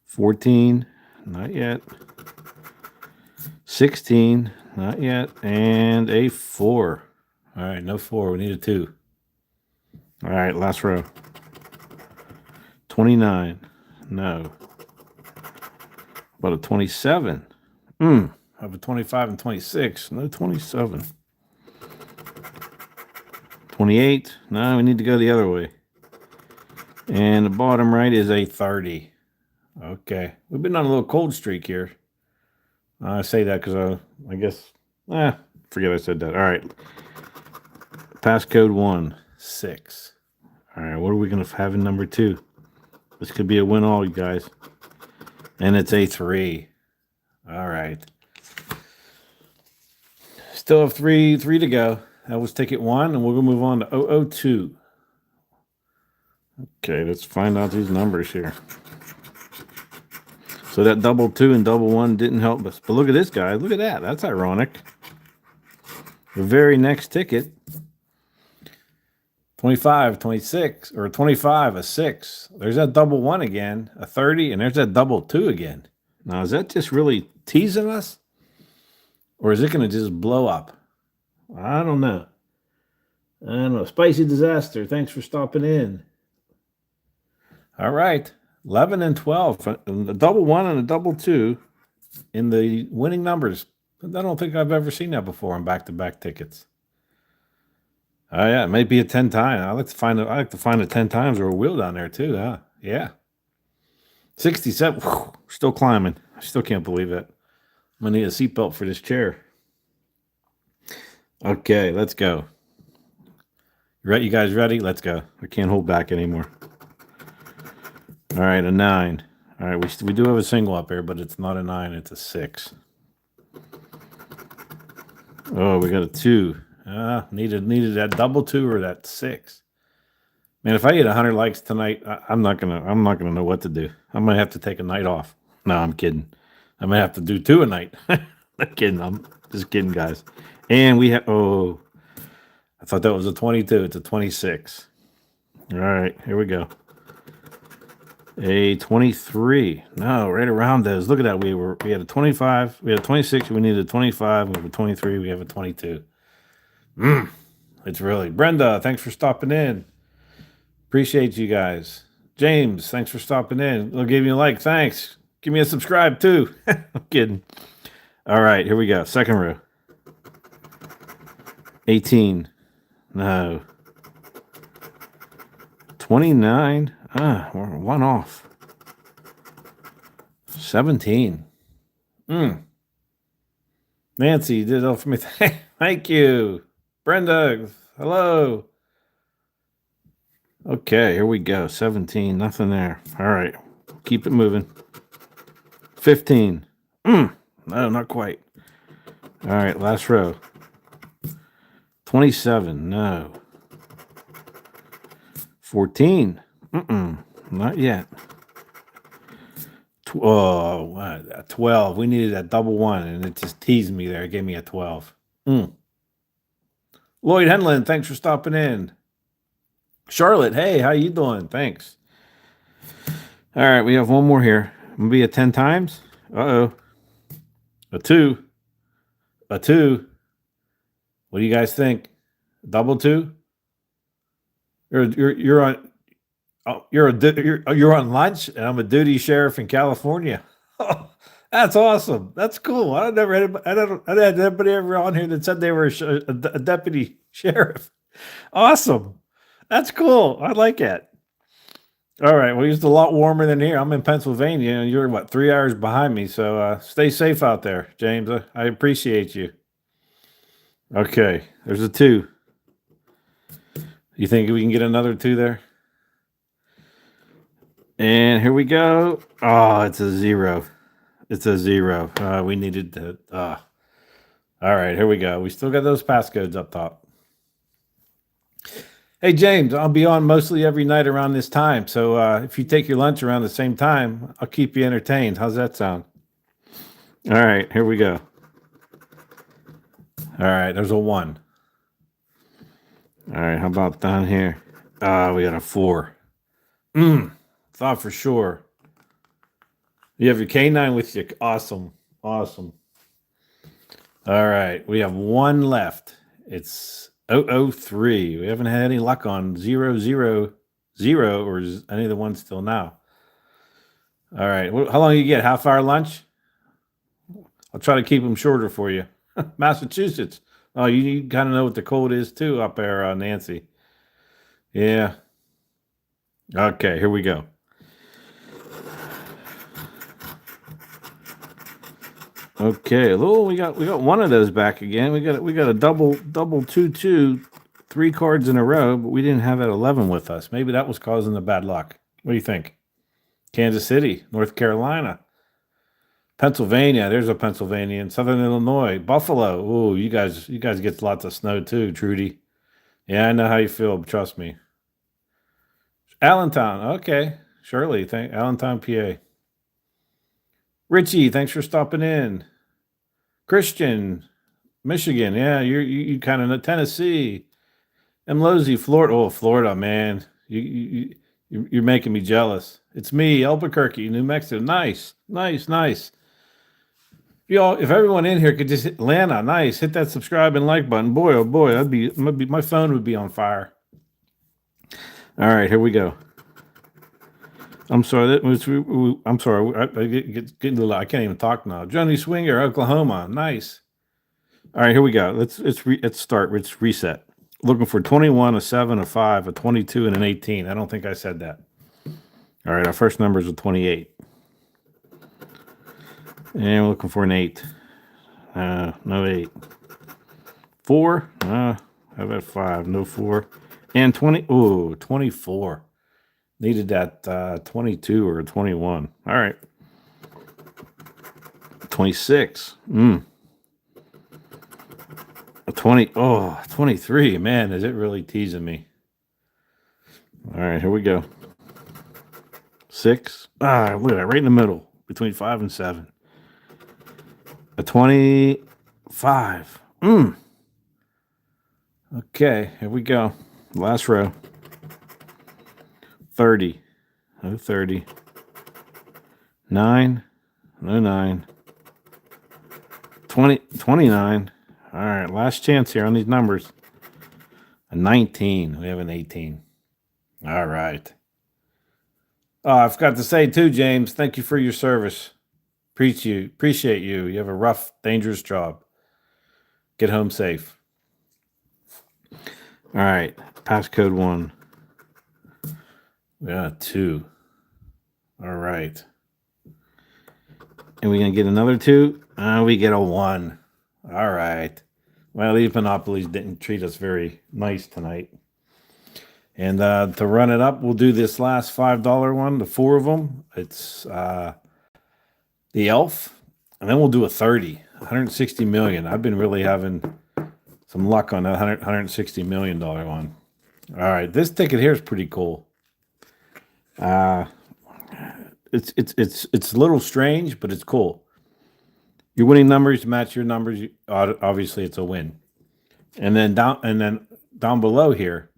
S1: 14. Not yet. 16. Not yet. And a 4. All right, no 4. We need a 2. All right, last row. 29. No. About a 27. I have a 25 and 26. No 27. 28. No, we need to go the other way. And the bottom right is a 30. Okay. We've been on a little cold streak here. I say that because I guess, forget I said that. All right. Passcode 1, 6. All right, what are we going to have in number 2? This could be a win all, you guys. And it's a 3. All right. Still have three to go. That was ticket 1, and we're going to move on to 002. Okay, let's find out these numbers here. So that double 2 and double 1 didn't help us. But look at this, guy. Look at that. That's ironic. The very next ticket, 25, 26, or 25, a 6. There's that double 1 again, a 30, and there's that double 2 again. Now, is that just really teasing us? Or is it going to just blow up? I don't know. I don't know. Spicy Disaster, thanks for stopping in. All right. 11 and 12. A double 1 and a double 2 in the winning numbers. I don't think I've ever seen that before on back-to-back tickets. Oh, yeah. It might be a 10 time. I like to find a 10 times or a wheel down there, too. Huh? Yeah. 67. Whew, still climbing. I still can't believe it. I'm going to need a seatbelt for this chair. Okay, let's go. You guys ready? Let's go. I can't hold back anymore. All right, a 9. All right, we do have a single up here, but it's not a 9. It's a 6. Oh, we got a 2. Needed that double 2 or that 6. Man, if I get 100 likes tonight, I'm not gonna know what to do. I might have to take a night off. No, I'm kidding. I might have to do 2 a night. I'm kidding. I'm just kidding, guys. And we have, I thought that was a 22. It's a 26. All right, here we go. A 23. No, right around those. Look at that. We had a 25. We had a 26. We needed a 25. We have a 23. We have a 22. It's really Brenda. Thanks for stopping in. Appreciate you guys. James, thanks for stopping in. I'll give you a like. Thanks. Give me a subscribe too. I'm kidding. All right, here we go. Second row. 18. No. 29. We're 1 off. 17. Nancy, you did it all for me. Thank you. Brenda, hello. Okay, here we go. 17. Nothing there. All right. Keep it moving. 15. No, not quite. All right, last row. 27. No. 14. Not yet. 12. We needed that double 1, and it just teased me there. It gave me a 12. Lloyd Henlin, thanks for stopping in. Charlotte, hey, how you doing? Thanks. All right, we have one more here. Gonna be a 10 times. A 2. A 2. What do you guys think? Double two? You're on. Oh, you're on lunch, and I'm a duty sheriff in California. Oh, that's awesome. That's cool. I had anybody ever on here that said they were a deputy sheriff. Awesome. That's cool. I like it. All right. Well, it's a lot warmer than here. I'm in Pennsylvania, and you're what 3 hours behind me. So stay safe out there, James. I appreciate you. Okay. There's a two. You think we can get another two there? And here we go. Oh, it's a zero. It's a zero. We needed to. All right, here we go. We still got those passcodes up top. Hey, James, I'll be on mostly every night around this time. So if you take your lunch around the same time, I'll keep you entertained. How's that sound? All right, here we go. All right, there's a one. All right, how about down here? We got a four. Thought for sure. You have your K9 with you. Awesome. Awesome. All right, we have one left. It's 003. We haven't had any luck on 000 or any of the ones till now. All right, how long you get? Half hour lunch? I'll try to keep them shorter for you. Massachusetts. Oh, you kind of know what the cold is too up there, Nancy. Yeah. Okay, here we go. Okay, we got one of those back again. We got a double 2-2, 3 cards in a row, but we didn't have that 11 with us. Maybe that was causing the bad luck. What do you think? Kansas City, North Carolina, Pennsylvania. There's a Pennsylvania. Southern Illinois, Buffalo. Oh, you guys get lots of snow too, Trudy. Yeah, I know how you feel. Trust me. Allentown. Okay, Shirley. Allentown, PA. Richie, thanks for stopping in. Christian, Michigan. Yeah, you kind of know Tennessee. Mlosey, Florida. Oh, Florida, man. You're making me jealous. It's me, Albuquerque, New Mexico. Nice. If everyone in here could just hit Atlanta, nice. Hit that subscribe and like button. Boy, oh boy, my phone would be on fire. All right, here we go. I'm sorry. I'm sorry. I get a little. I can't even talk now. Johnny Swinger, Oklahoma. Nice. All right, here we go. Let's start. Let's reset. Looking for 21, a 7, a 5, a 22, and an 18. I don't think I said that. All right, our first number is a 28. And we're looking for an 8. No 8. 4. How about 5? No 4. And 20. Oh, 24. Needed that 22 or a 21. All right. 26. A 20. Oh, 23. Man, is it really teasing me? All right, here we go. 6. Look at that, right in the middle, between 5 and 7. A 25. Okay, here we go. Last row. 30. No 30. 9. No 9. 29. All right, last chance here on these numbers. A 19. We have an 18. All right. I forgot to say too, James, thank you for your service. Appreciate you. You have a rough, dangerous job. Get home safe. All right, passcode 1. We got a 2. All right. And we're going to get another 2? We get a 1. All right. Well, these monopolies didn't treat us very nice tonight. And to run it up, we'll do this last $5 one, the 4 of them. It's the Elf. And then we'll do a 30, 160 million. I've been really having some luck on that $160 million one. All right. This ticket here is pretty cool. It's a little strange, but it's cool. Your winning numbers match your numbers. Obviously, it's a win. And then down below here,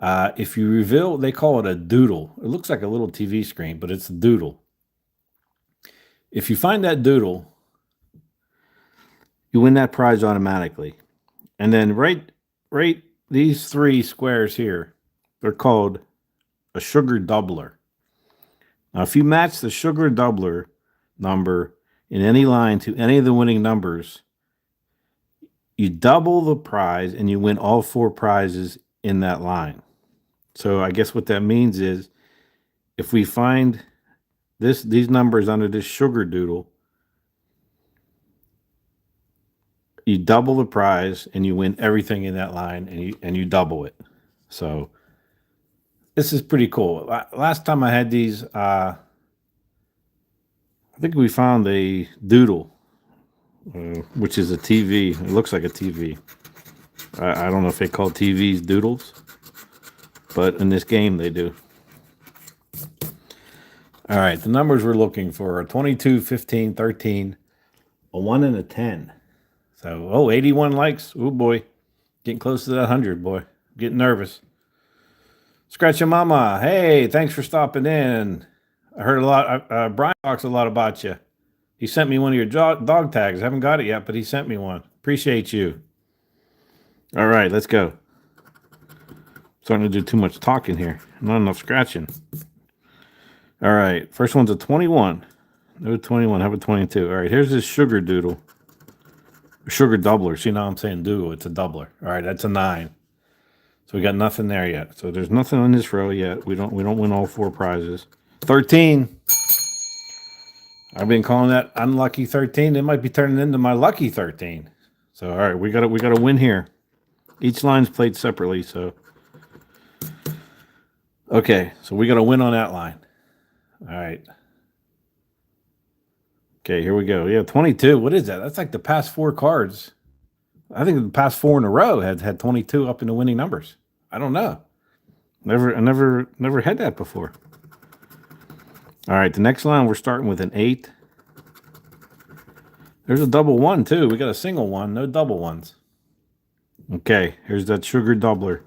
S1: if you reveal, they call it a doodle. It looks like a little TV screen, but it's a doodle. If you find that doodle, you win that prize automatically. And then right these three squares here, they're called a sugar doubler. Now, if you match the sugar doubler number in any line to any of the winning numbers, you double the prize and you win all four prizes in that line. So I guess what that means is if we find these numbers under this sugar doodle, you double the prize and you win everything in that line, and you double it. So this is pretty cool. Last time I had these, I think we found a doodle, which is a TV. It looks like a TV. I don't know if they call TVs doodles, but in this game they do. All right, the numbers we're looking for are 22, 15, 13, a 1, and a 10. So, 81 likes. Oh, boy. Getting close to that 100, boy. Getting nervous. Scratch Your Mama. Hey, thanks for stopping in. I heard a lot. Brian talks a lot about you. He sent me one of your dog tags. I haven't got it yet, but he sent me one. Appreciate you. All right, let's go. Starting to do too much talking here. Not enough scratching. All right, first one's a 21. No 21, have a 22. All right, here's this sugar doodle. Sugar doubler. See, now I'm saying doodle. It's a doubler. All right, that's a 9. So we got nothing there yet. So there's nothing on this row yet. We don't win all four prizes. 13. I've been calling that unlucky 13. It might be turning into my lucky 13. So all right, we got to win here. Each line's played separately, so okay, so we got to win on that line. All right. Okay, here we go. Yeah, 22. What is that? That's like the past four cards. I think the past four in a row had 22 up in the winning numbers. I don't know. I never had that before. All right, the next line we're starting with an 8. There's a double 1 too. We got a single 1, no double ones. Okay, here's that sugar doubler.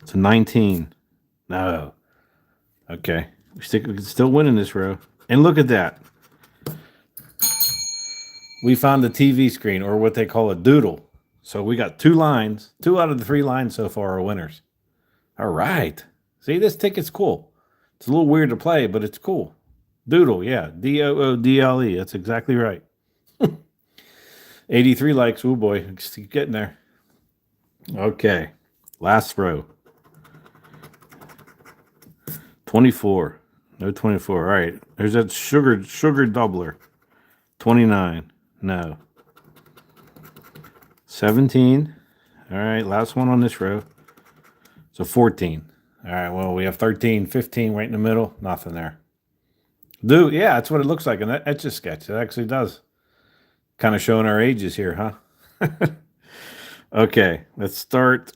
S1: It's a 19. No. Okay, we're still winning this row. And look at that. We found the TV screen, or what they call a doodle. So we got 2 lines. 2 out of the 3 lines so far are winners. All right. See, this ticket's cool. It's a little weird to play, but it's cool. Doodle, yeah. Doodle. That's exactly right. 83 likes. Oh, boy. Just keep getting there. Okay. Last row. 24. No 24. All right. There's that sugar doubler. 29. No. 17. All right. Last one on this row. So 14. All right. Well, we have 13, 15 right in the middle. Nothing there. Yeah, that's what it looks like in that Etch-a-Sketch. It actually does. Kind of showing our ages here, huh? Okay. Let's start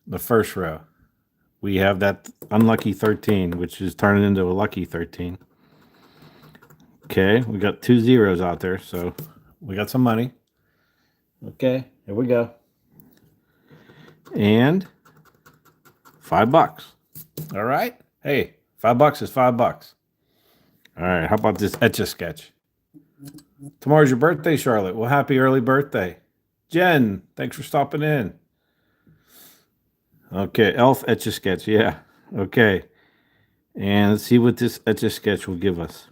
S1: the first row. We have that unlucky 13, which is turning into a lucky 13. Okay, we got 2 zeros out there, so we got some money. Okay, here we go. And $5. All right. Hey, $5 is $5. All right, how about this Etch-a-Sketch? Tomorrow's your birthday, Charlotte. Well, happy early birthday. Jen, thanks for stopping in. Okay, Elf Etch-a-Sketch, yeah. Okay. And let's see what this Etch-a-Sketch will give us.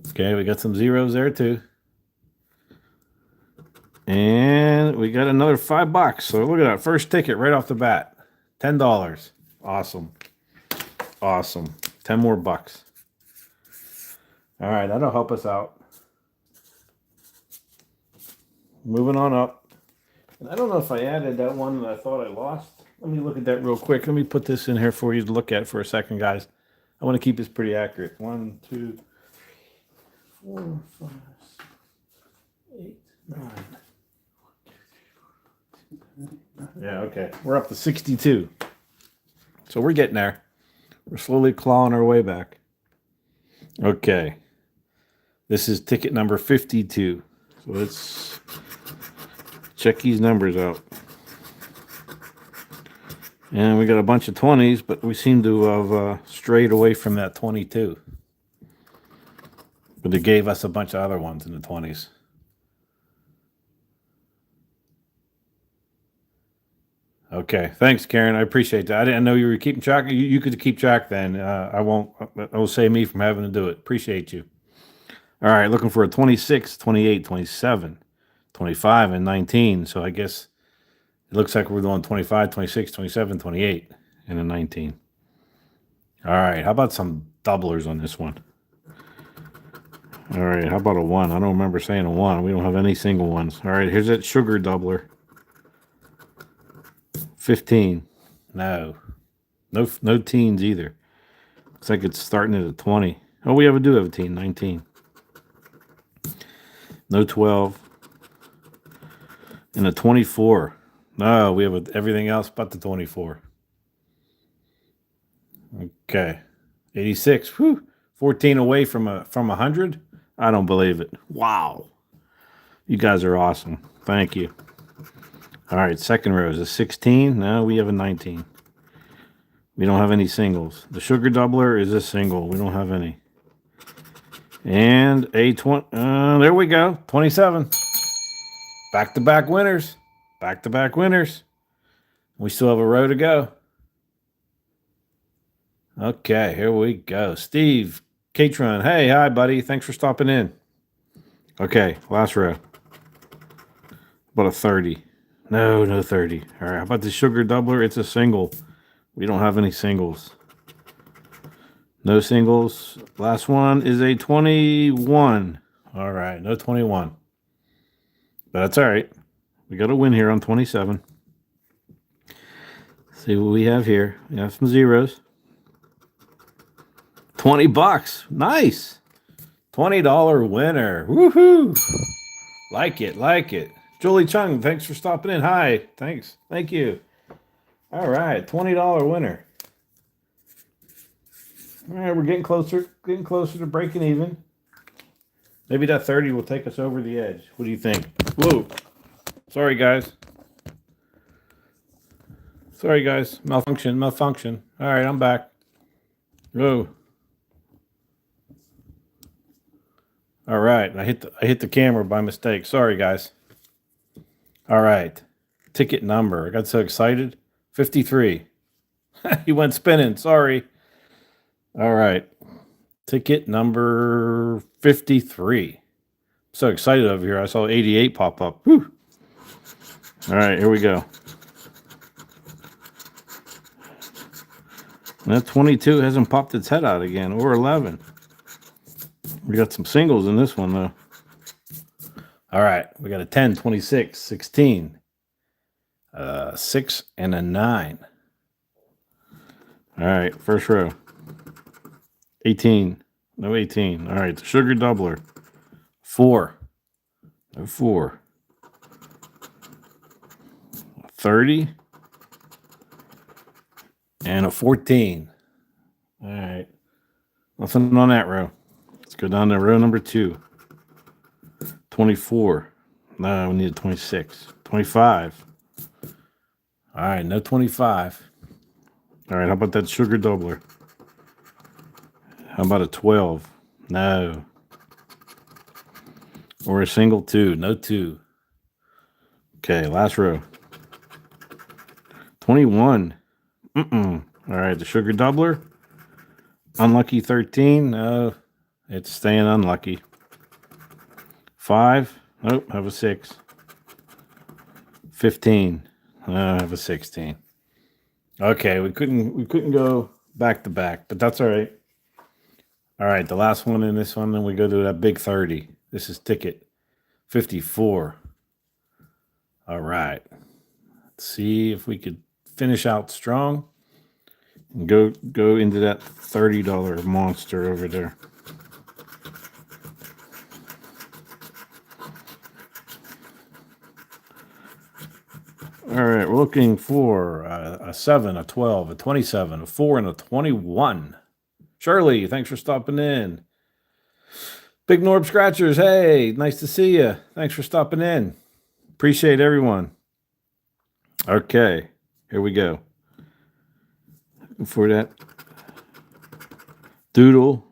S1: Okay, we got some zeros there too. And we got another $5. So look at that. First ticket right off the bat. $10. Awesome. Awesome. 10 more bucks. All right, that'll help us out. Moving on up. And I don't know if I added that one that I thought I lost. Let me look at that real quick. Let me put this in here for you to look at for a second, guys. I want to keep this pretty accurate. 1, 2, 3, 4, 5, 6, 8, 9. Yeah, okay. We're up to 62. So we're getting there. We're slowly clawing our way back. Okay. This is ticket number 52. So let's check these numbers out. And we got a bunch of 20s, but we seem to have strayed away from that 22. But it gave us a bunch of other ones in the 20s. Okay. Thanks, Karen. I appreciate that. I didn't know you were keeping track. You could keep track then. I won't. It will save me from having to do it. Appreciate you. All right. Looking for a 26, 28, 27, 25, and 19. So I guess it looks like we're doing 25, 26, 27, 28, and a 19. All right. How about some doublers on this one? All right. How about a 1? I don't remember saying a 1. We don't have any single ones. All right. Here's that sugar doubler. 15. No. No teens either. Looks like it's starting at a 20. Oh, we do have a teen. 19. No 12. And a 24. No, we have everything else but the 24. Okay. 86. Whew. 14 away from 100. I don't believe it. Wow. You guys are awesome. Thank you. All right, second row is a 16. No, we have a 19. We don't have any singles. The sugar doubler is a single. We don't have any. And a 20. There we go. 27. Back-to-back winners. Back-to-back winners. We still have a row to go. Okay, here we go. Steve Catron. Hey, hi, buddy. Thanks for stopping in. Okay, last row. About a 30. No 30. All right, how about the sugar doubler? It's a single. We don't have any singles. No singles. Last one is a 21. All right, no 21. But that's all right. We got a win here on 27. See what we have here. We have some zeros. $20. Nice. $20 winner. Woohoo. Like it. Julie Chung, thanks for stopping in. Hi. Thanks. Thank you. All right, $20 winner. All right, we're getting closer to breaking even. Maybe that 30 will take us over the edge. What do you think? Whoa. Sorry, guys. Malfunction. All right, I'm back. Whoa. All right, I hit the camera by mistake. Sorry, guys. All right, ticket number. I got so excited. 53. He went spinning. Sorry. All right, ticket number 53. So excited over here. I saw 88 pop up. Whew. All right, here we go. That 22 hasn't popped its head out again, or 11. We got some singles in this one, though. All right, we got a 10, 26, 16, 6, and a 9. All right, first row. 18. No 18. All right, the sugar doubler. 4. No 4. 30. And a 14. All right. Nothing on that row. Let's go down to row number 2. 24. No, we need a 26. 25. All right, no 25. All right, how about that sugar doubler? How about a 12? No. Or a single 2. No 2. Okay, last row. 21. All right, the sugar doubler. Unlucky 13. No, it's staying unlucky. 5. Nope, have a 6. 15. I have a 16. Okay, we couldn't go back to back, but that's all right. All right, the last one in this one, then we go to that big 30. This is ticket 54. All right. Let's see if we could finish out strong and go into that $30 monster over there. All right, we're looking for a 7, a 12, a 27, a 4, and a 21. Shirley, thanks for stopping in. Big Norb Scratchers, hey, nice to see you. Thanks for stopping in. Appreciate everyone. Okay, here we go. Looking for that doodle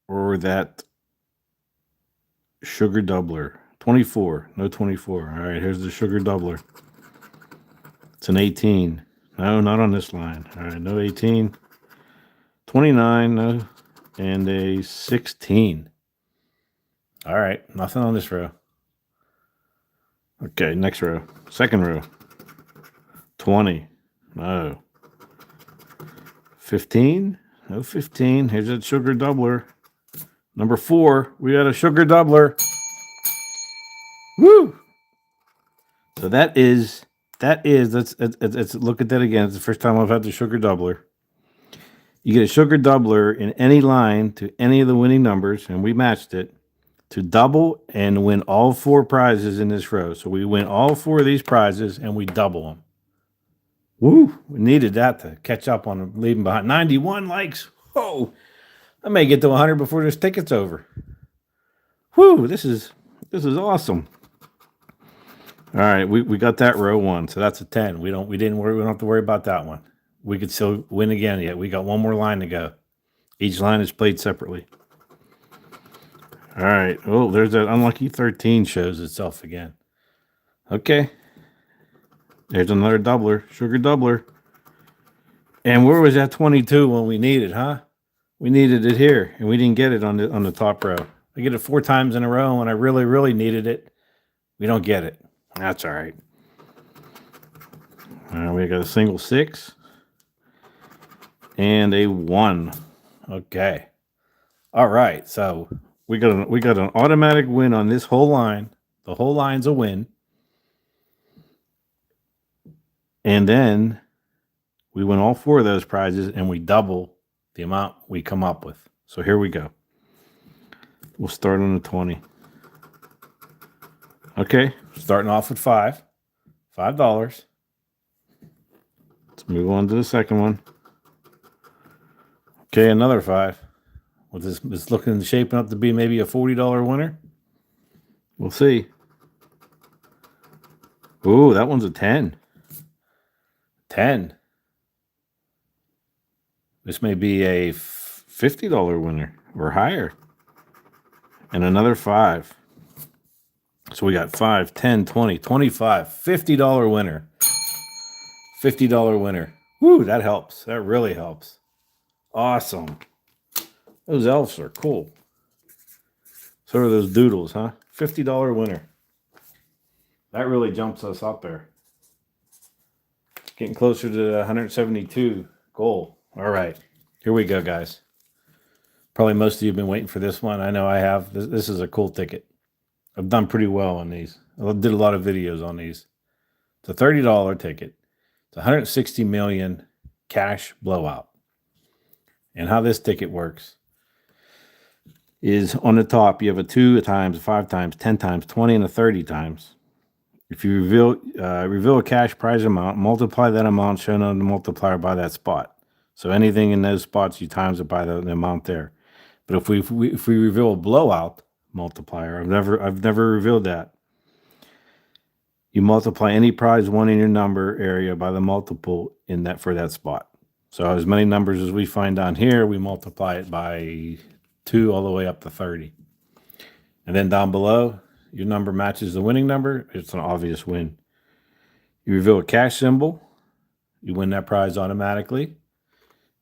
S1: or that sugar doubler. 24, no 24. All right, here's the sugar doubler. It's an 18. No, not on this line. All right, no 18. 29, no. And a 16. All right, nothing on this row. Okay, next row. Second row. 20. No. 15. No 15. Here's that sugar doubler. Number 4. We got a sugar doubler. Woo! So let's look at that again. It's the first time I've had the sugar doubler. You get a sugar doubler in any line to any of the winning numbers, and we matched it to double and win all 4 prizes in this row. So we win all 4 of these prizes and we double them. Woo! We needed that to catch up on leaving behind. 91 likes. Whoa! I may get to 100 before this ticket's over. Woo! This is awesome. All right, we got that row 1, so that's a 10. We don't have to worry about that one. We could still win again yet. We got one more line to go. Each line is played separately. All right. Oh, there's that unlucky 13 shows itself again. Okay. There's another doubler, sugar doubler. And where was that 22 when we needed, huh? We needed it here, and we didn't get it on the top row. I get it 4 times in a row when I really, really needed it. We don't get it. That's all right. We got a single 6 and a 1. Okay. All right. So we got an automatic win on this whole line. The whole line's a win. And then we win all 4 of those prizes and we double the amount we come up with. So here we go. We'll start on the 20. Okay, starting off with $5. $5. Let's move on to the second one. Okay, another 5. Well, this is shaping up to be maybe a $40 winner. We'll see. Ooh, that one's a 10. 10. This may be a $50 winner or higher. And another 5. So we got 5, 10, 20, 25, $50 winner. $50 winner. Woo, that helps. That really helps. Awesome. Those elves are cool. So are those doodles, huh? $50 winner. That really jumps us up there. Getting closer to the 172 goal. All right. Here we go, guys. Probably most of you have been waiting for this one. I know I have. This is a cool ticket. I've done pretty well on these. I did a lot of videos on these. It's a $30 ticket. It's 160 million cash blowout. And how this ticket works is on the top, you have a 2 times, 5 times, 10 times, 20, and a 30 times. If you reveal a cash prize amount, multiply that amount shown on the multiplier by that spot. So anything in those spots, you times it by the amount there. But if we reveal a blowout multiplier, I've never revealed that. You multiply any prize won in your number area by the multiple in that for that spot. So as many numbers as we find down here, we multiply it by 2 all the way up to 30. And then down below, your number matches the winning number. It's an obvious win. You reveal a cash symbol. You win that prize automatically.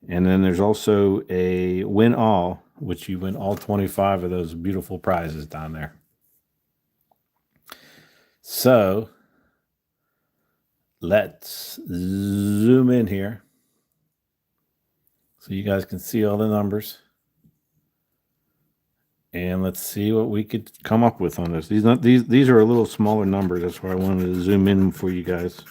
S1: And then there's also a win all, which you win all 25 of those beautiful prizes down there. So let's zoom in here so you guys can see all the numbers. And let's see what we could come up with on this. These are a little smaller numbers. That's why I wanted to zoom in for you guys.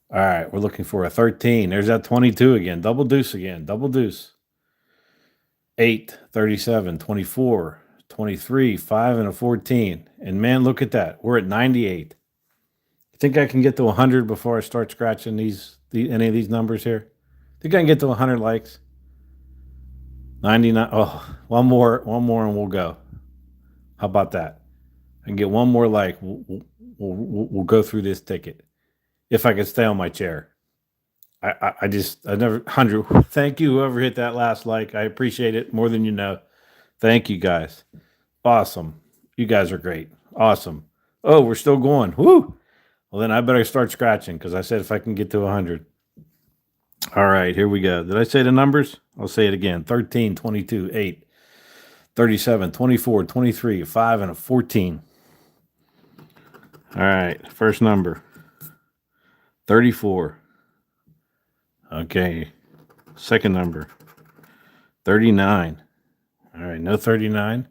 S1: All right, we're looking for a 13. There's that 22 again. Double deuce again. Double deuce. 8, 37, 24, 23, 5, and a 14. And man, look at that. We're at 98. You think I can get to 100 before I start scratching any of these numbers here? Think I can get to 100 likes? 99. Oh, one more, and we'll go. How about that? I can get one more like. We'll go through this ticket. If I could stay on my chair. I never 100. Thank you, whoever hit that last like. I appreciate it more than you know. Thank you guys. Awesome. You guys are great. Awesome. Oh, we're still going. Woo! Well, then I better start scratching because I said if I can get to 100. All right, here we go. Did I say the numbers? I'll say it again. 13, 22, 8, 37, 24, 23, 5, and a 14. All right, first number. 34. Okay. Second number. 39. All right, no 39.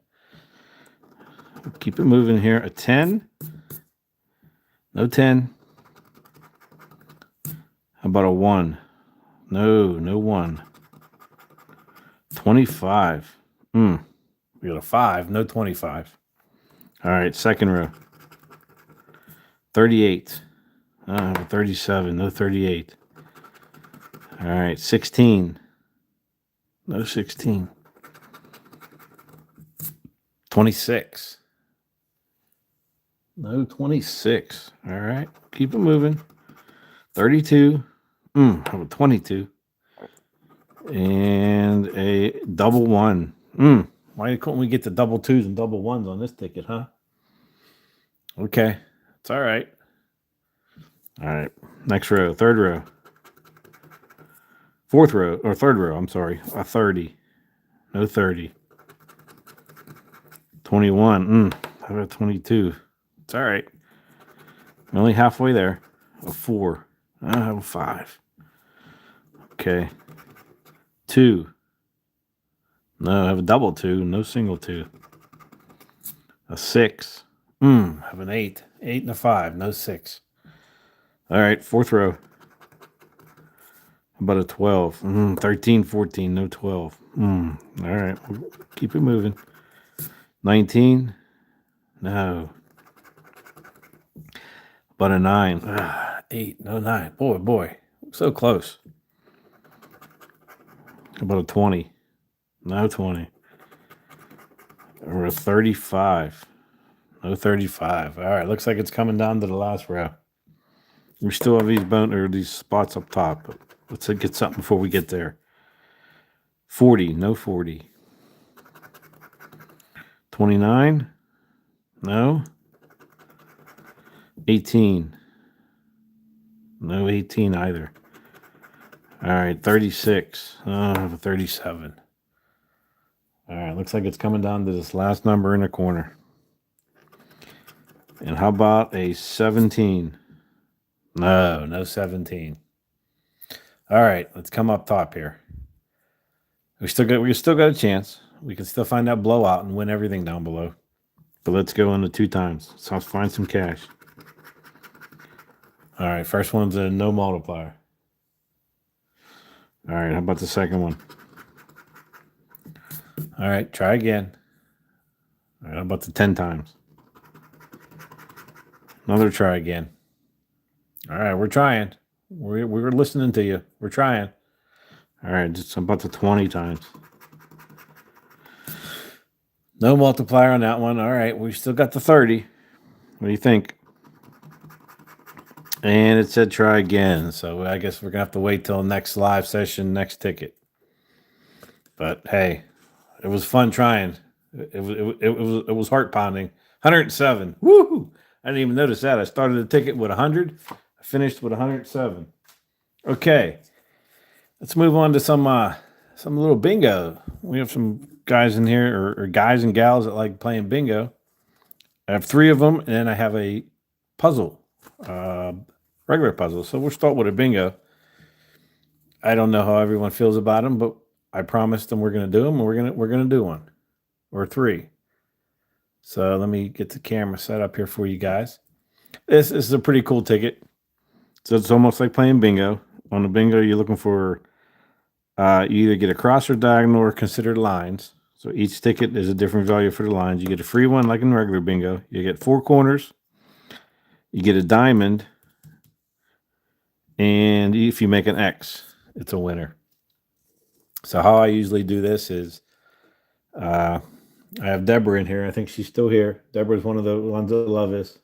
S1: Keep it moving here. A 10. No 10. How about a 1? No 1. 25. We got a 5. No 25. All right, second row. 38. 37. No 38. All right, 16. No 16. 26. No 26. All right, keep it moving. 32. How about 22? And a double 1. Why couldn't we get the double 2s and double 1s on this ticket, huh? Okay, it's all right. All right, next row, third row. Fourth row, or third row, I'm sorry. A 30. No 30. 21. How about 22? It's all right. I'm only halfway there. A 4. I have a 5. Okay. 2. No, I have a double 2. No single 2. A 6. I have an 8. 8 and a 5. No 6. All right, fourth row. About a 12. 13, 14. No 12. All right, we'll keep it moving. 19. No. About a 9. 8. No 9. Boy. So close. About a 20. No 20. Or a 35. No 35. All right, looks like it's coming down to the last row. We still have these spots up top, but let's get something before we get there. 40. No 40. 29. No. 18. No 18 either. All right, 36. I have a 37. All right, looks like it's coming down to this last number in the corner. And how about a 17? No 17. All right, let's come up top here. We still got a chance. We can still find that blowout and win everything down below. But let's go into 2 times. So let's find some cash. All right, first one's a no multiplier. All right, how about the second one? All right, try again. All right, how about the 10 times? Another try again. All right, we're trying. We're listening to you. We're trying. All right, just about the 20 times. No multiplier on that one. All right, we still got the 30. What do you think? And it said try again. So I guess we're going to have to wait till next live session, next ticket. But hey, it was fun trying. It was heart pounding. 107. Woo! I didn't even notice that. I started the ticket with 100. I finished with 107. Okay. Let's move on to some little bingo. We have some guys in here or guys and gals that like playing bingo. I have 3 of them, and then I have a puzzle. Regular puzzle. So we'll start with a bingo. I don't know how everyone feels about them, but I promised them we're going to do them, and we're going to do one or 3. So let me get the camera set up here for you guys. This is a pretty cool ticket. So it's almost like playing bingo. On the bingo, you're looking for you either get a cross or diagonal or considered lines. So each ticket is a different value for the lines. You get a free one like in regular bingo. You get 4 corners. You get a diamond. And if you make an X, it's a winner. So how I usually do this is I have Deborah in here. I think she's still here. Deborah's one of the ones that love this.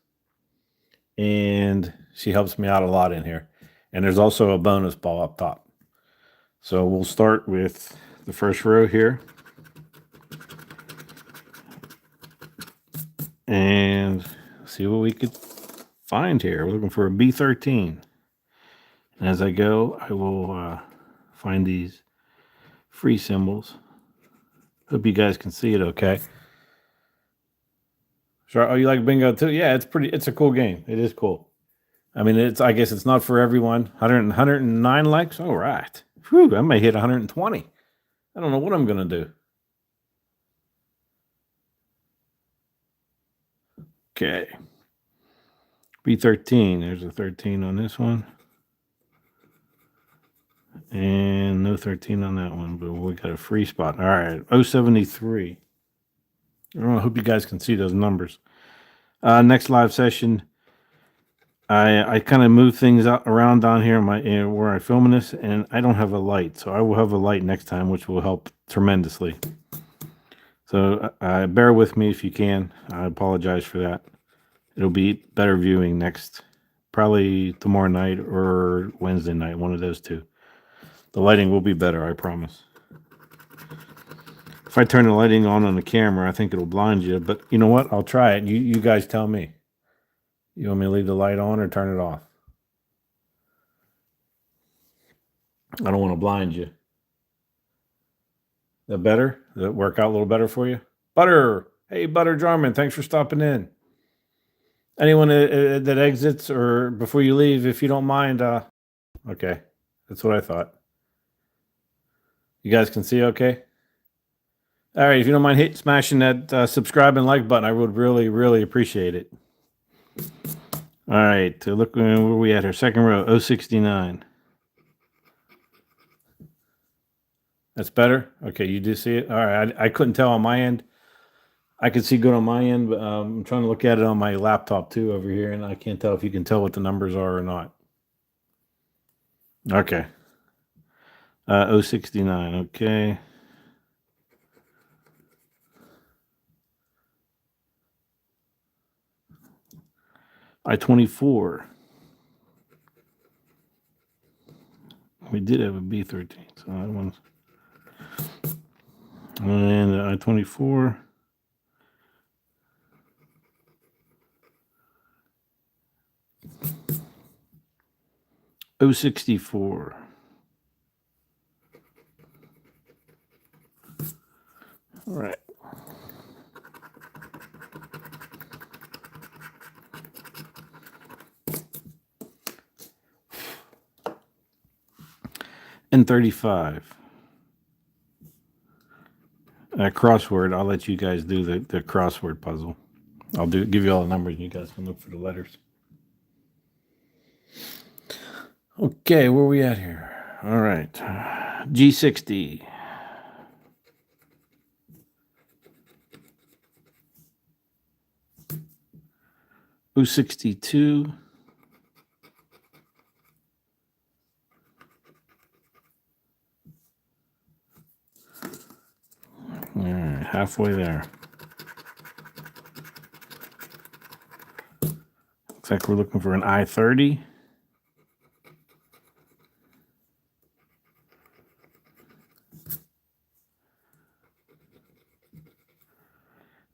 S1: And she helps me out a lot in here. And there's also a bonus ball up top. So we'll start with the first row here. and see what we could find here. We're looking for a B13. And as I go, I will find these free symbols. Hope you guys can see it okay. Sure. Oh, you like bingo too? Yeah, it's a cool game. It is cool. I mean, I guess it's not for everyone. 109 likes? All right. Whew, I may hit 120. I don't know what I'm going to do. Okay. B13. There's a 13 on this one. And no 13 on that one, but we got a free spot. All right. 073. I hope you guys can see those numbers. Next live session, I kind of move things around down here where I'm filming this, and I don't have a light, so I will have a light next time, which will help tremendously. So bear with me if you can. I apologize for that. It'll be better viewing probably tomorrow night or Wednesday night, one of those two. The lighting will be better, I promise. If I turn the lighting on the camera, I think it'll blind you, but you know what? I'll try it. You guys tell me. You want me to leave the light on or turn it off? I don't want to blind you. That better? Does that work out a little better for you? Butter! Hey, Butter Jarman, thanks for stopping in. Anyone that exits or before you leave, if you don't mind, okay. That's what I thought. You guys can see okay? All right, if you don't mind smashing that subscribe and like button, I would really, really appreciate it. All right, look where we at here. Second row, 069. That's better? Okay, you do see it? All right, I couldn't tell on my end. I can see good on my end, but I'm trying to look at it on my laptop too over here, and I can't tell if you can tell what the numbers are or not. Okay. 069, okay. I-24. We did have a B13, so that one's... And I-24. O64. All right. And 35. Crossword, I'll let you guys do the crossword puzzle. I'll give you all the numbers and you guys can look for the letters. Okay, where are we at here? All right. G60. O62. All right, halfway there. Looks like we're looking for an I-30.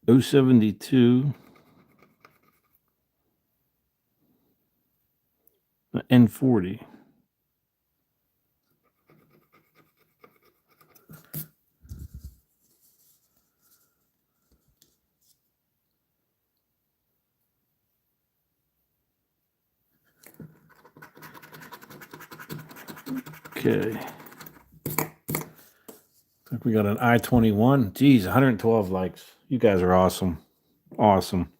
S1: O72. N40. Okay. I think we got an I-21. Geez, 112 likes. You guys are awesome. Awesome.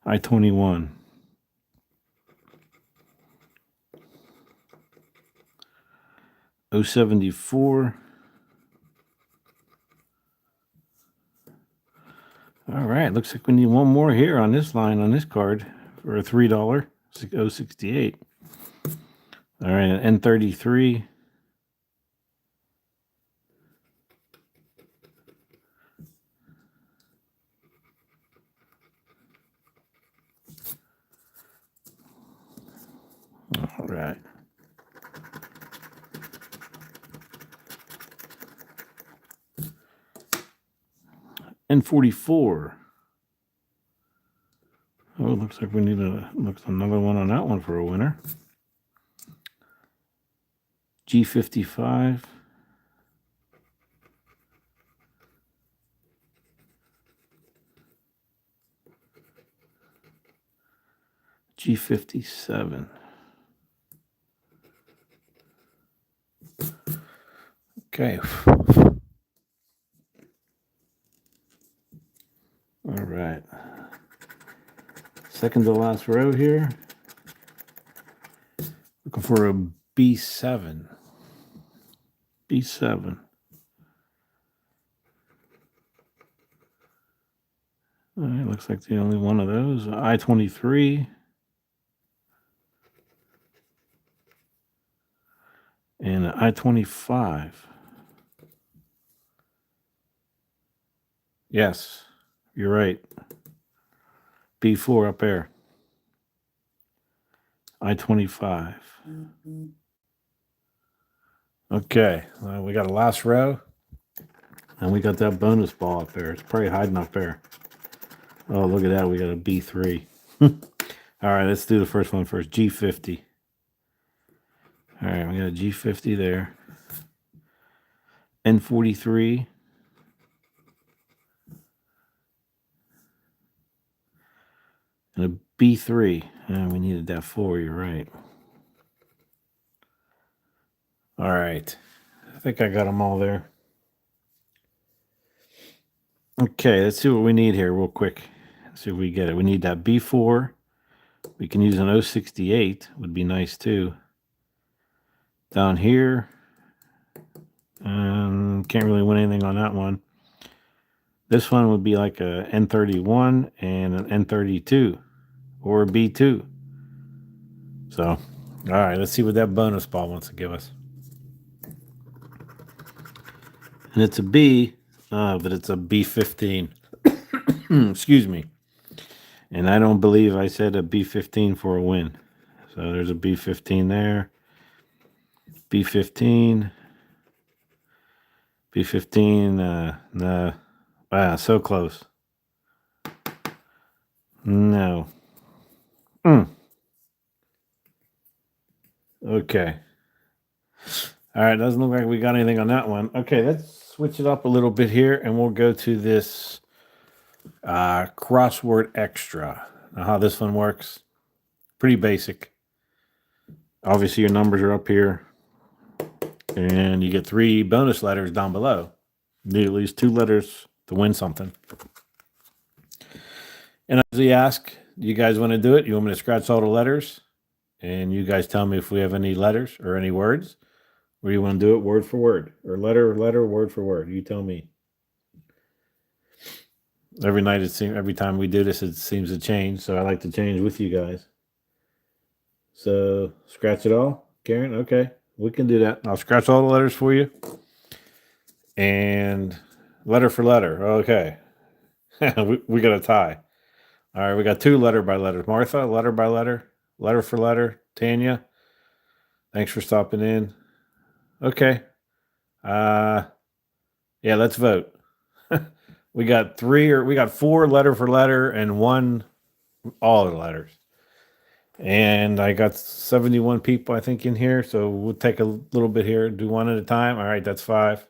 S1: I-21. O74. All right, looks like we need one more here on this line on this card for a $3. 068. All right, N33. All right. N44. looks like we need another one on that one for a winner. G55. G57. Okay. All right. Second to last row here. Looking for a B7. B7. All right, looks like the only one of those. I-23. And I-25. Yes, you're right. B4 up there. I-25. Okay, we got a last row. And we got that bonus ball up there. It's probably hiding up there. Oh, look at that. We got a B3. All right, let's do the first one first. G50. All right, we got a G50 there. N43. And a B3. And we needed that 4, you're right. All right. I think I got them all there. Okay, let's see what we need here real quick. Let's see if we get it. We need that B4. We can use an 068. Would be nice too. Down here. Can't really win anything on that one. This one would be like a N31 and an N32 or a B2. So, all right, let's see what that bonus ball wants to give us. And it's a B, but it's a B15. Excuse me. And I don't believe I said a B15 for a win. So there's a B15 there. B15. B15, no. Wow, so close. No. Okay. All right, doesn't look like we got anything on that one. Okay, let's switch it up a little bit here, and we'll go to this crossword extra. Now, how this one works, pretty basic. Obviously, your numbers are up here, and you get 3 bonus letters down below. You need at least 2 letters to win something. And as we ask, do you guys want to do it? You want me to scratch all the letters? And you guys tell me if we have any letters or any words. Or you want to do it word for word? Or letter, word for word? You tell me. Every night, every time we do this, it seems to change. So I like to change with you guys. So scratch it all, Karen? Okay, we can do that. I'll scratch all the letters for you. And letter for letter. Okay. we got a tie. All right, we got 2 letter by letters. Martha, letter by letter. Letter for letter. Tanya, thanks for stopping in. Okay. Yeah, let's vote. We got 4 letter for letter and 1 all the letters. And I got 71 people, I think, in here. So we'll take a little bit here. Do 1 at a time. All right, that's 5.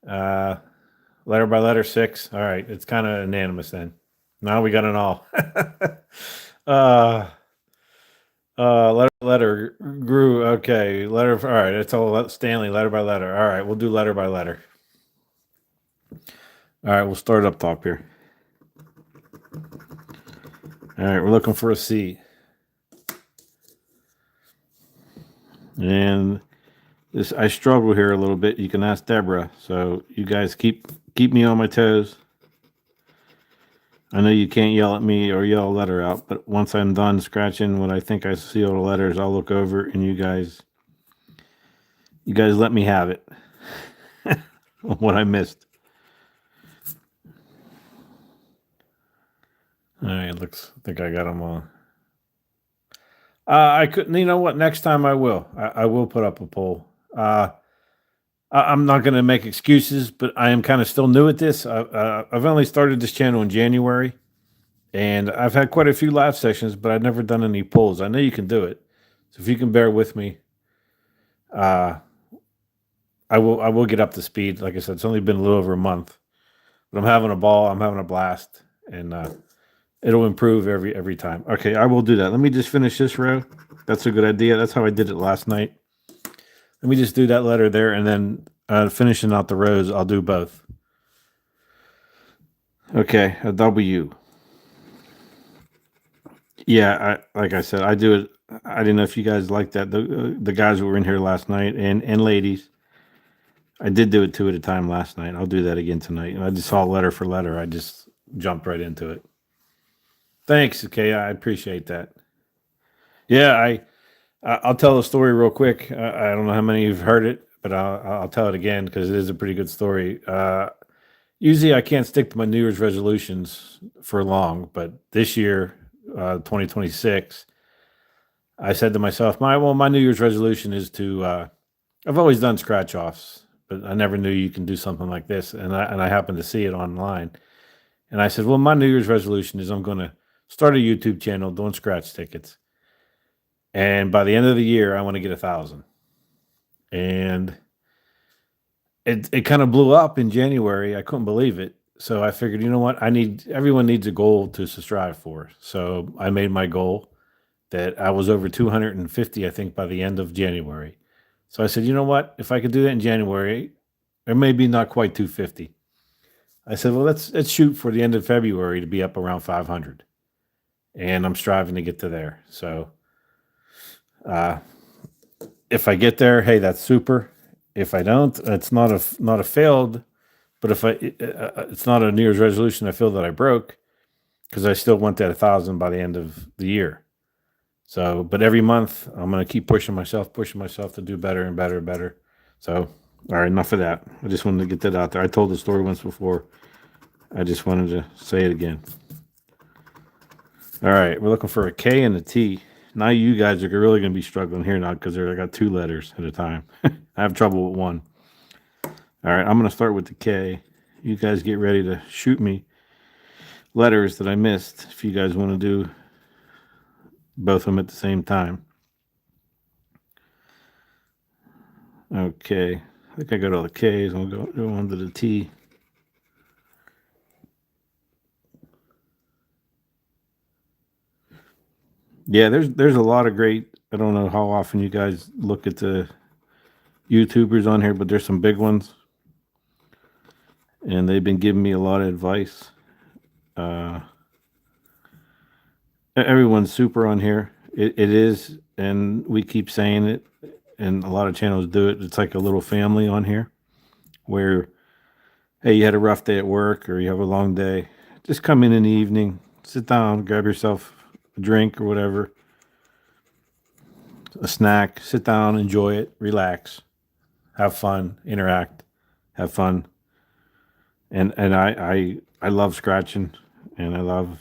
S1: Letter by letter, 6. All right, it's kind of unanimous then. Now we got an all. Letter grew. Okay, letter. All right, it's all Stanley. Letter by letter. All right, we'll do letter by letter. All right, we'll start up top here. All right, we're looking for a C. And this, I struggle here a little bit. You can ask Deborah. So you guys keep me on my toes. I know you can't yell at me or yell a letter out, but once I'm done scratching when I think I see all the letters, I'll look over and you guys let me have it. What I missed. All right, I think I got them all. I couldn't. You know what? Next time I will. I will put up a poll. I'm not going to make excuses, but I am kind of still new at this. I've only started this channel in January, And I've had quite a few live sessions, but I've never done any polls. I know you can do it. So if you can bear with me, uh, I will get up to speed. Like I said, it's only been a little over a month, but I'm having a ball. I'm having a blast, and it'll improve every time. Okay, I will do that. Let me just finish this row. That's a good idea. That's how I did it last night. Let me just do that letter there, and then finishing out the rows, I'll do both. Okay, a W. Yeah, like I said, I do it. I didn't know if you guys like that. The guys who were in here last night and ladies, I did do it two at a time last night. I'll do that again tonight. And I just saw letter for letter. I just jumped right into it. Thanks, okay. I appreciate that. Yeah, I'll tell the story real quick. I don't know how many of you've heard it, but I'll tell it again because it is a pretty good story. Usually, I can't stick to my New Year's resolutions for long, but this year, 2026, I said to myself, my New Year's resolution is to. I've always done scratch offs, but I never knew you can do something like this, and I happened to see it online, and I said, well, my New Year's resolution is I'm going to start a YouTube channel doing scratch tickets, and by the end of the year, I want to get 1,000, and it kind of blew up in January. I couldn't believe it. So I figured, you know what? Everyone needs a goal to strive for. So I made my goal that I was over 250, I think, by the end of January. So I said, you know what? If I could do that in January, or maybe not quite 250. I said, well, let's shoot for the end of February to be up around 500. And I'm striving to get to there. So uh, if I get there, hey, that's super. If I don't, it's not a failed. But if it's not a New Year's resolution I feel that I broke because I still want that 1,000 by the end of the year. So, but every month I'm going to keep pushing myself to do better and better and better. So, all right, enough of that. I just wanted to get that out there. I told the story once before. I just wanted to say it again. All right, we're looking for a K and a T. Now you guys are really going to be struggling here now because I got two letters at a time. I have trouble with one. All right, I'm going to start with the K. You guys get ready to shoot me letters that I missed if you guys want to do both of them at the same time. Okay, I think I got all the K's. I'll go on to the T. Yeah, there's a lot of great. I don't know how often you guys look at the YouTubers on here, but there's some big ones, and they've been giving me a lot of advice. Uh, Everyone's super on here. It is, and we keep saying it, and a lot of channels do it. It's like a little family on here where, hey, you had a rough day at work or you have a long day. Just come in the evening, sit down, grab yourself a drink or whatever, a snack, sit down, enjoy it, relax, have fun, interact, have fun. And I love scratching, and I love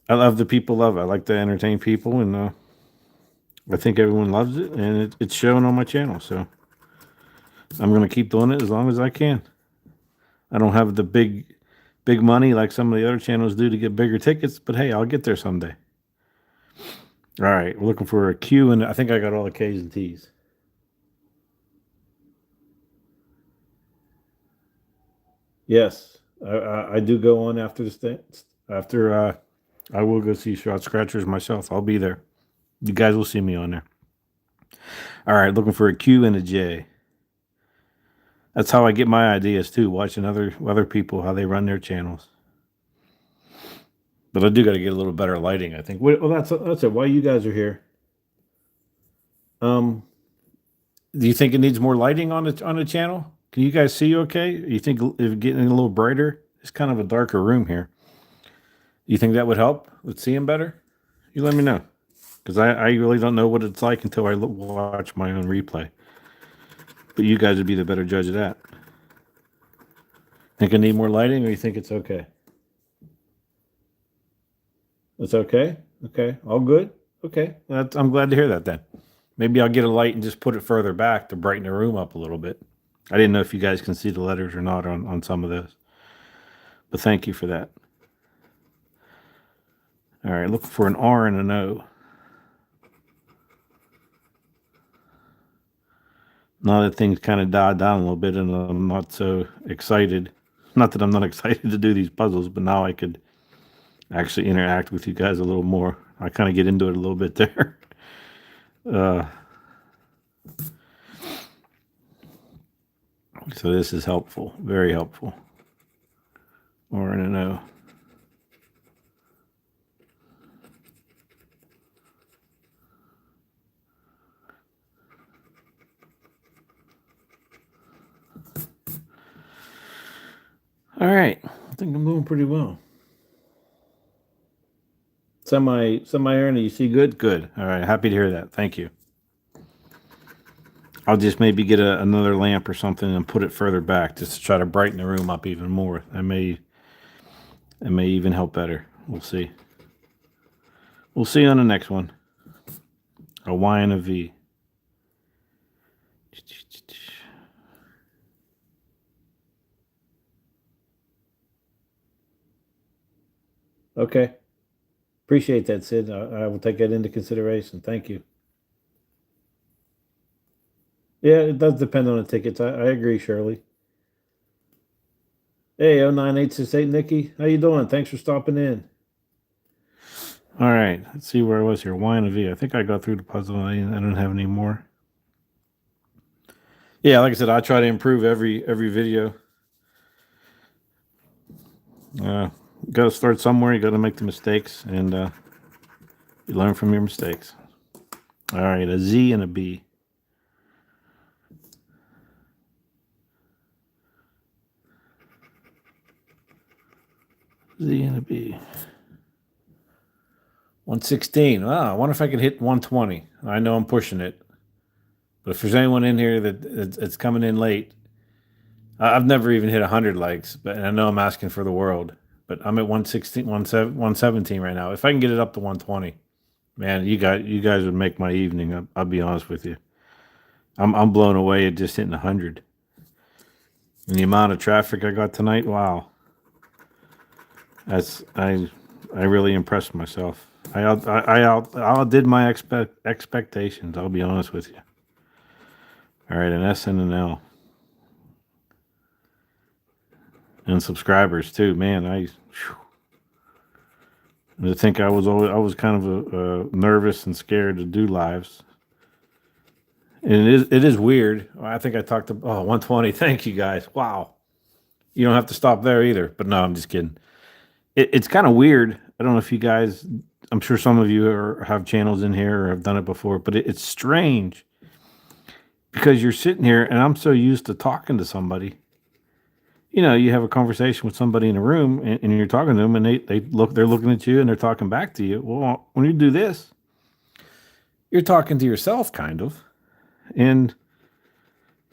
S1: the people love it. I like to entertain people, and I think everyone loves it, and it's showing on my channel. So I'm going to keep doing it as long as I can. I don't have the big money like some of the other channels do to get bigger tickets, but hey, I'll get there someday. All right, we're looking for a Q, and I think I got all the K's and T's. Yes, I do go on after the after I will go see Shot Scratchers myself. I'll be there. You guys will see me on there. All right, looking for a Q and a J. That's how I get my ideas too, watching other people how they run their channels. But I do got to get a little better lighting, I think. Well, that's it. Why you guys are here? Um, do you think it needs more lighting on the channel? Can you guys see okay? You think if getting a little brighter? It's kind of a darker room here. You think that would help with seeing better? You let me know, because I really don't know what it's like until I watch my own replay. But you guys would be the better judge of that. Think I need more lighting, or you think it's okay? It's okay. Okay, all good. Okay, I'm glad to hear that. Then maybe I'll get a light and just put it further back to brighten the room up a little bit. I didn't know if you guys can see the letters or not on some of those, but thank you for that. All right, looking for an R and an O. Now that things kind of died down a little bit and I'm not so excited. Not that I'm not excited to do these puzzles, but now I could actually interact with you guys a little more. I kind of get into it a little bit there. So this is helpful, very helpful. R and an O. All right, I think I'm doing pretty well. Semi Ernie, you see good? Good. All right, happy to hear that. Thank you. I'll just maybe get another lamp or something and put it further back just to try to brighten the room up even more. It may even help better. We'll see. We'll see on the next one. A Y and a V. Okay. Appreciate that, Sid. I will take that into consideration. Thank you. Yeah, it does depend on the tickets. I agree, Shirley. Hey, 09868 Nikki. How you doing? Thanks for stopping in. All right. Let's see where I was here. Y and a V. I think I got through the puzzle. I don't have any more. Yeah, like I said, I try to improve every video. Got to start somewhere. You got to make the mistakes, and you learn from your mistakes. All right, a Z and a B. Z and a B. 116. Wow, I wonder if I could hit 120. I know I'm pushing it. But if there's anyone in here that's coming in late, I've never even hit 100 likes, but I know I'm asking for the world. But I'm at 116, 117 right now. If I can get it up to 120, man, you guys would make my evening. I'll be honest with you. I'm blown away at just hitting 100. And the amount of traffic I got tonight, wow. I really impressed myself. I outdid my expectations. I'll be honest with you. All right, an S and an L, and subscribers too. Man, I think I was kind of nervous and scared to do lives, and it is weird. I think I talked to 120. Thank you guys. Wow, you don't have to stop there either. But no, I'm just kidding. It's kind of weird. I don't know if you guys. I'm sure some of you have channels in here or have done it before, but it's strange because you're sitting here and I'm so used to talking to somebody. You know, you have a conversation with somebody in a room and you're talking to them and they're looking at you and they're talking back to you. Well, when you do this, you're talking to yourself kind of, and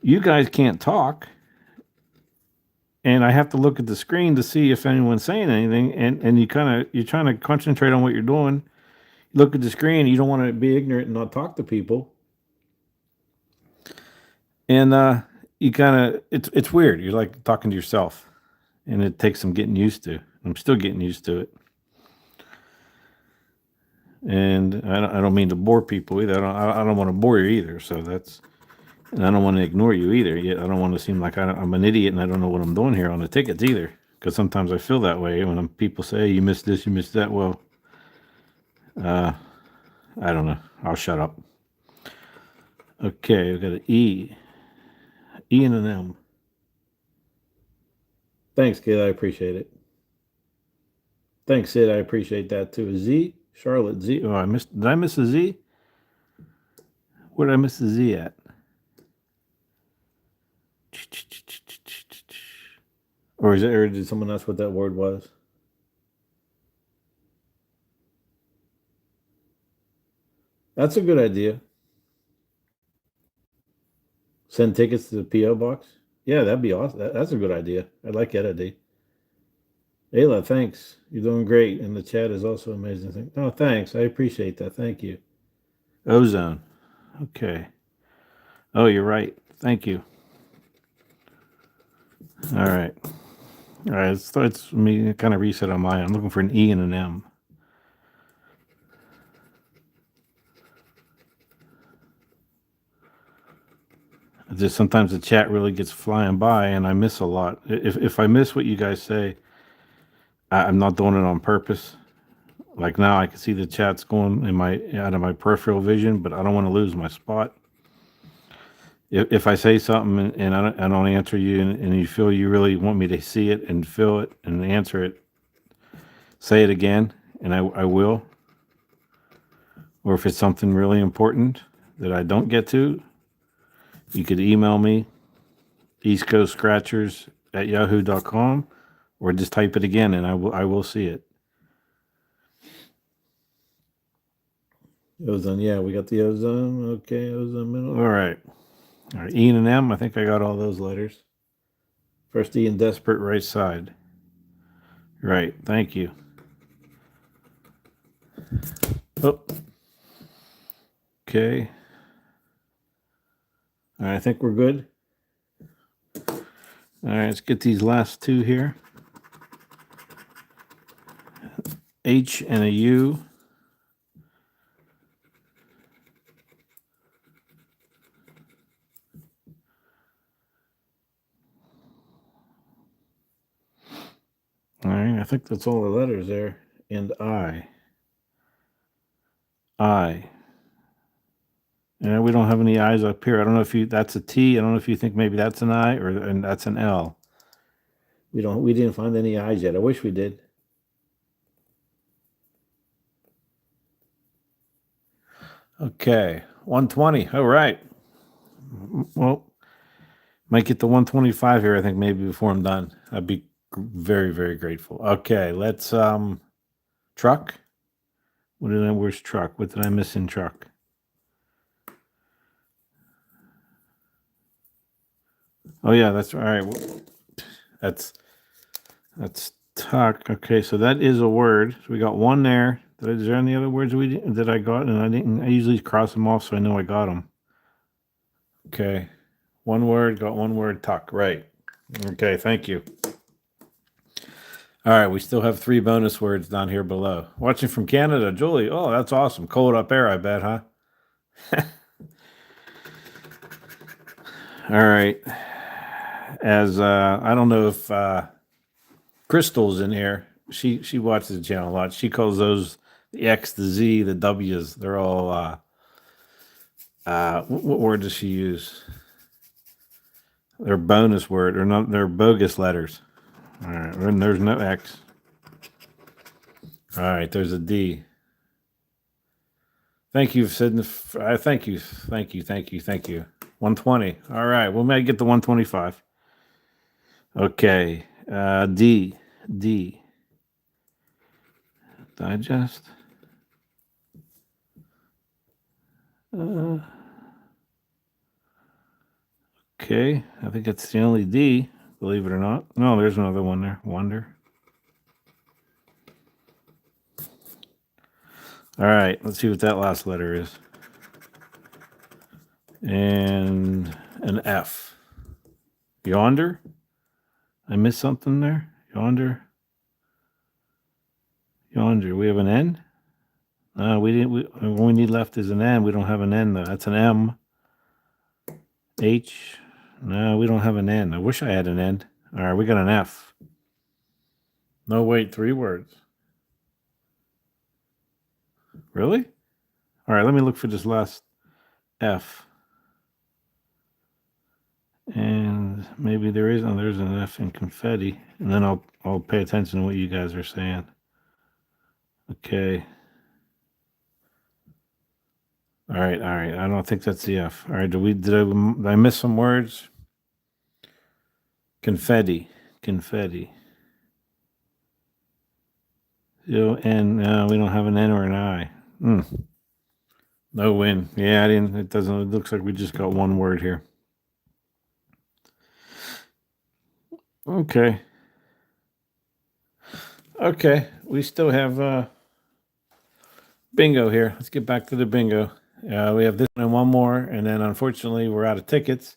S1: you guys can't talk. And I have to look at the screen to see if anyone's saying anything. And you're trying to concentrate on what you're doing. Look at the screen. You don't want to be ignorant and not talk to people. And you kind of, it's weird. You're like talking to yourself, and it takes some getting used to. I'm still getting used to it. And I don't mean to bore people either. I don't want to bore you either. So and I don't want to ignore you either. Yet I don't want to seem like I'm an idiot and I don't know what I'm doing here on the tickets either. Because sometimes I feel that way when people say, hey, you missed this, you missed that. Well, I don't know. I'll shut up. Okay, we've got an E and an M. Thanks, kid. I appreciate it. Thanks, Sid. I appreciate that too. A Z, Charlotte Z. Oh, did I miss a Z? Where did I miss the Z at? Or did someone ask what that word was? That's a good idea. Send tickets to the PO box. Yeah, that'd be awesome. That's a good idea. I like that idea. Ayla, thanks. You're doing great, and the chat is also amazing. Oh, thanks. I appreciate that. Thank you. Ozone. Okay. Oh, you're right. Thank you. All right. All right. Let's me kind of reset on mine. I'm looking for an E and an M. Just sometimes the chat really gets flying by, and I miss a lot. If I miss what you guys say, I'm not doing it on purpose. Like now, I can see the chat's going in my out of my peripheral vision, but I don't want to lose my spot. If I say something and I don't answer you, and you feel you really want me to see it and feel it and answer it, say it again, and I will. Or if it's something really important that I don't get to, you could email me, eastcoastscratchers@yahoo.com, or just type it again, and I will see it. Ozone, yeah, we got the ozone. Okay, ozone middle. All right. All right, E and M, I think I got all those letters. First E in desperate, right side. Right, thank you. Oh. Okay. All right, I think we're good. All right, let's get these last two here. H and a U. All right, I think that's all the letters there. And I. I. And we don't have any I's up here. I don't know if that's a T. I don't know if you think maybe that's an I and that's an L. We didn't find any I's yet. I wish we did. Okay, 120. All right. Well, might get to 125 here, I think, maybe before I'm done. I'd be very, very grateful. Okay, let's truck. Where's truck? What did I miss in truck? Oh yeah, that's all right. That's tuck. Okay, so that is a word. So we got one there. Is there any other words that I got? And I didn't. I usually cross them off so I know I got them. Okay, one word. Got one word. Tuck. Right. Okay. Thank you. All right, we still have 3 bonus words down here below. Watching from Canada, Julie. Oh, that's awesome. Cold up there, I bet, huh? All right. As I don't know if Crystal's in here. She watches the channel a lot. She calls those the X, the Z, the W's. They're all what word does she use? They're bonus word or not? They're bogus letters. All right, and there's no X. All right, there's a D. Thank you, Sid. Thank you. 120. All right, we might get to 125. Okay, D. Digest. Okay, I think that's the only D, believe it or not. No, there's another one there. Wonder. All right, let's see what that last letter is. And an F. Yonder. I missed something there. Yonder. We have an N. We didn't. What we need left is an N. We don't have an N though. That's an M. H. No, we don't have an N. I wish I had an N. All right, we got an F. No, wait, 3 words. Really? All right, let me look for this last F. And maybe there's an F in confetti. And then I'll pay attention to what you guys are saying. Okay. All right. I don't think that's the F. All right. Did I miss some words? Confetti. And we don't have an N or an I. No win. Yeah, I didn't. It doesn't. It looks like we just got one word here. Okay. We still have bingo here. Let's get back to the bingo. We have this one and one more, and then unfortunately we're out of tickets.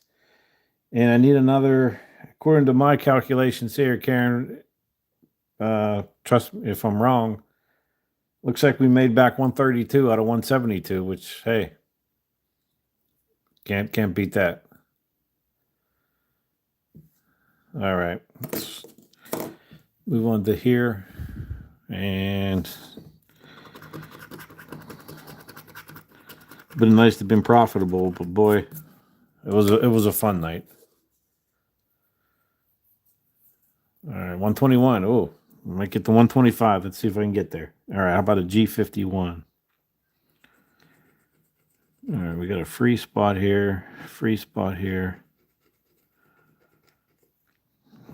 S1: And I need another, according to my calculations here, Karen, trust me if I'm wrong, looks like we made back 132 out of 172, which, hey, can't beat that. All right. Let's move on to here. And been nice to been profitable, but boy, it was a fun night. All right, 121. Oh, might get to 125. Let's see if I can get there. All right, how about a G51? All right, we got a free spot here. Free spot here.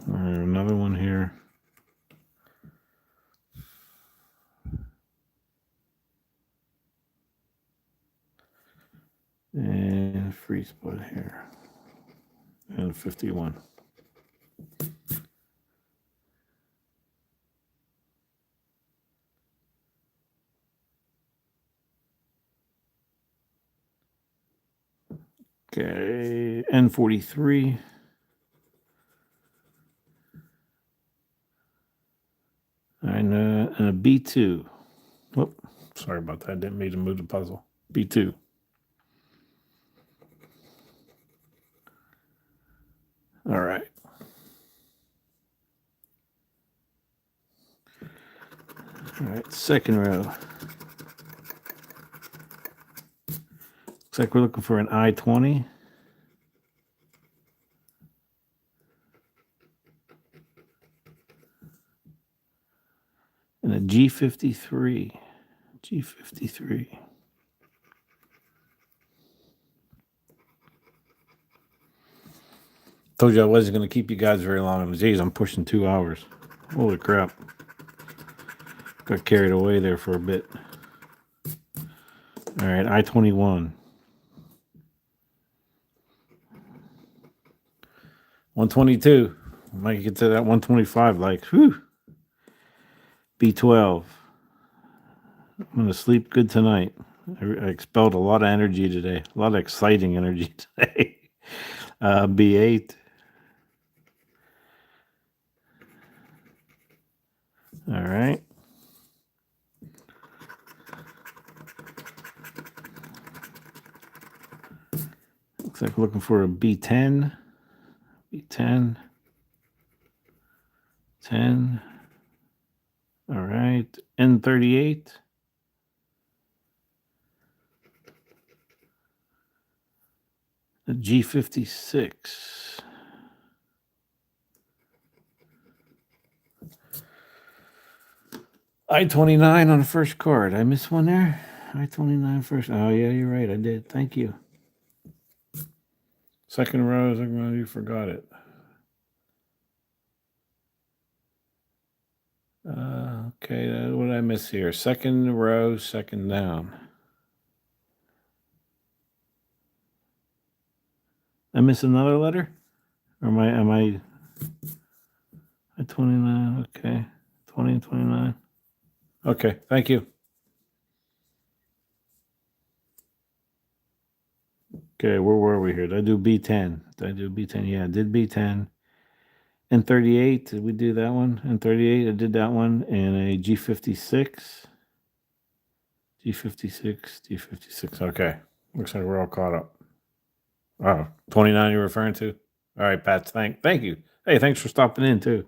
S1: All right, another one here. And free spot here. And 51. Okay, N43. And a B2. Whoop, sorry about that. Didn't mean to move the puzzle. B2. All right. All right, second row. Looks like we're looking for an I-20. And a G53. G53. Told you I wasn't going to keep you guys very long. Geez, I'm pushing 2 hours. Holy crap. Got carried away there for a bit. All right, I-21. 122. Might get to that 125 like, whew. B12. I'm going to sleep good tonight. I expelled a lot of energy today. A lot of exciting energy today. B8. All right. Looks like we're looking for a B10. B10. 10. All right. N38. The G56. I-29 on the first card. I missed one there. I-29 first. Oh, yeah, you're right. I did. Thank you. Second row. You forgot it. Okay, what did I miss here? Second row, second down. I miss another letter? Or am I at 29? Okay. 20 and 29. Okay, thank you. Okay, where were we here? Did I do B10? Did I do B10? Yeah, I did B10. And 38, did we do that one? And 38, I did that one. And a G56. G56. Okay. Looks like we're all caught up. Oh, 29 you're referring to? All right, Pat, thank you. Hey, thanks for stopping in, too.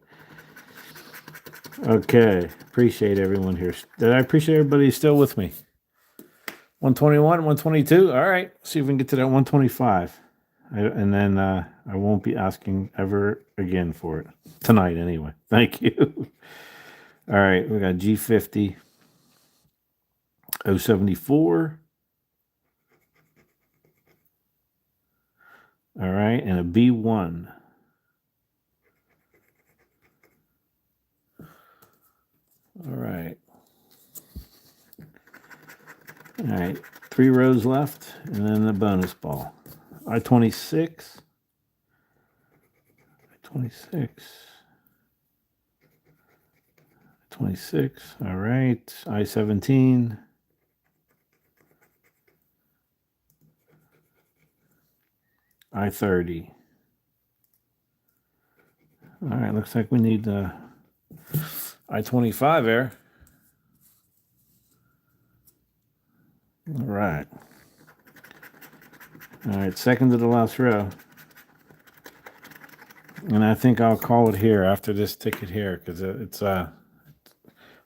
S1: Okay, appreciate everyone here. I appreciate everybody still with me. 121, 122. All right, see if we can get to that 125. And then I won't be asking ever again for it. Tonight, anyway. Thank you. All right, we got G50. 074. All right, and a B1. All right. All right, 3 rows left, and then the bonus ball. I-26. I-26. I-26. All right, I-17. I-30. All right, looks like we need I-25 there. All right. All right, second to the last row. And I think I'll call it here after this ticket here because it's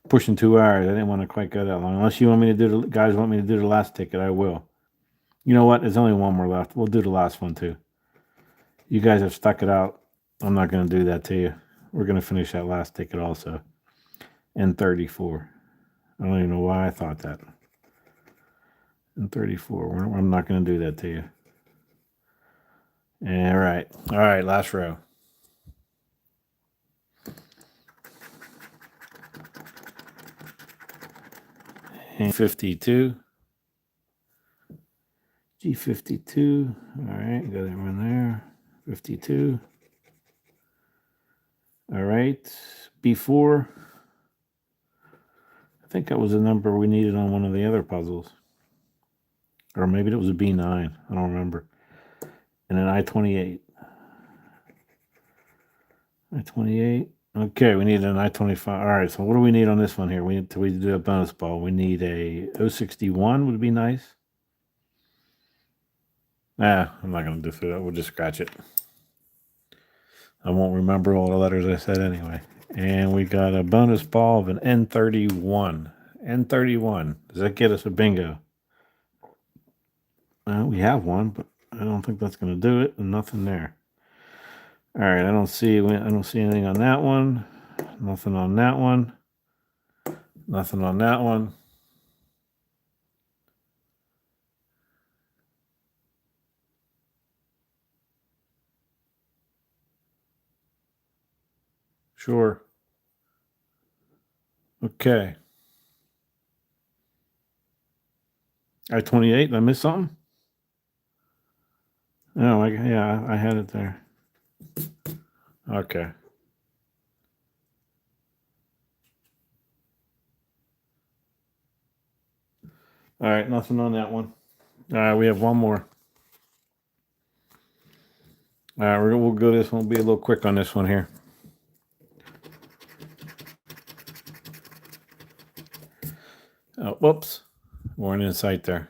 S1: pushing 2 hours. I didn't want to quite go that long. Unless you want me to do guys want me to do the last ticket, I will. You know what? There's only one more left. We'll do the last one too. You guys have stuck it out. I'm not going to do that to you. We're going to finish that last ticket also. N34. I don't even know why I thought that. N34. I'm not going to do that to you. All right. All right. Last row. And 52. G52. All right. Got that one there. 52. All right. B4. I think that was the number we needed on one of the other puzzles. Or maybe it was a B9. I don't remember. And an I-28. I-28. Okay, we need an I-25. All right, so what do we need on this one here? We do a bonus ball. We need a 061 would be nice. I'm not going to do that. We'll just scratch it. I won't remember all the letters I said anyway. And we got a bonus ball of an N31. N31. Does that get us a bingo? We have one, but I don't think that's going to do it. And nothing there. All right, I don't see anything on that one. Nothing on that one. Nothing on that one. Sure. Okay. I-28, did I miss something? Oh, yeah, I had it there. Okay. All right, nothing on that one. All right, we have one more. All right, we'll go this one. We'll be a little quick on this one here. Oh, whoops. Weren't in sight there.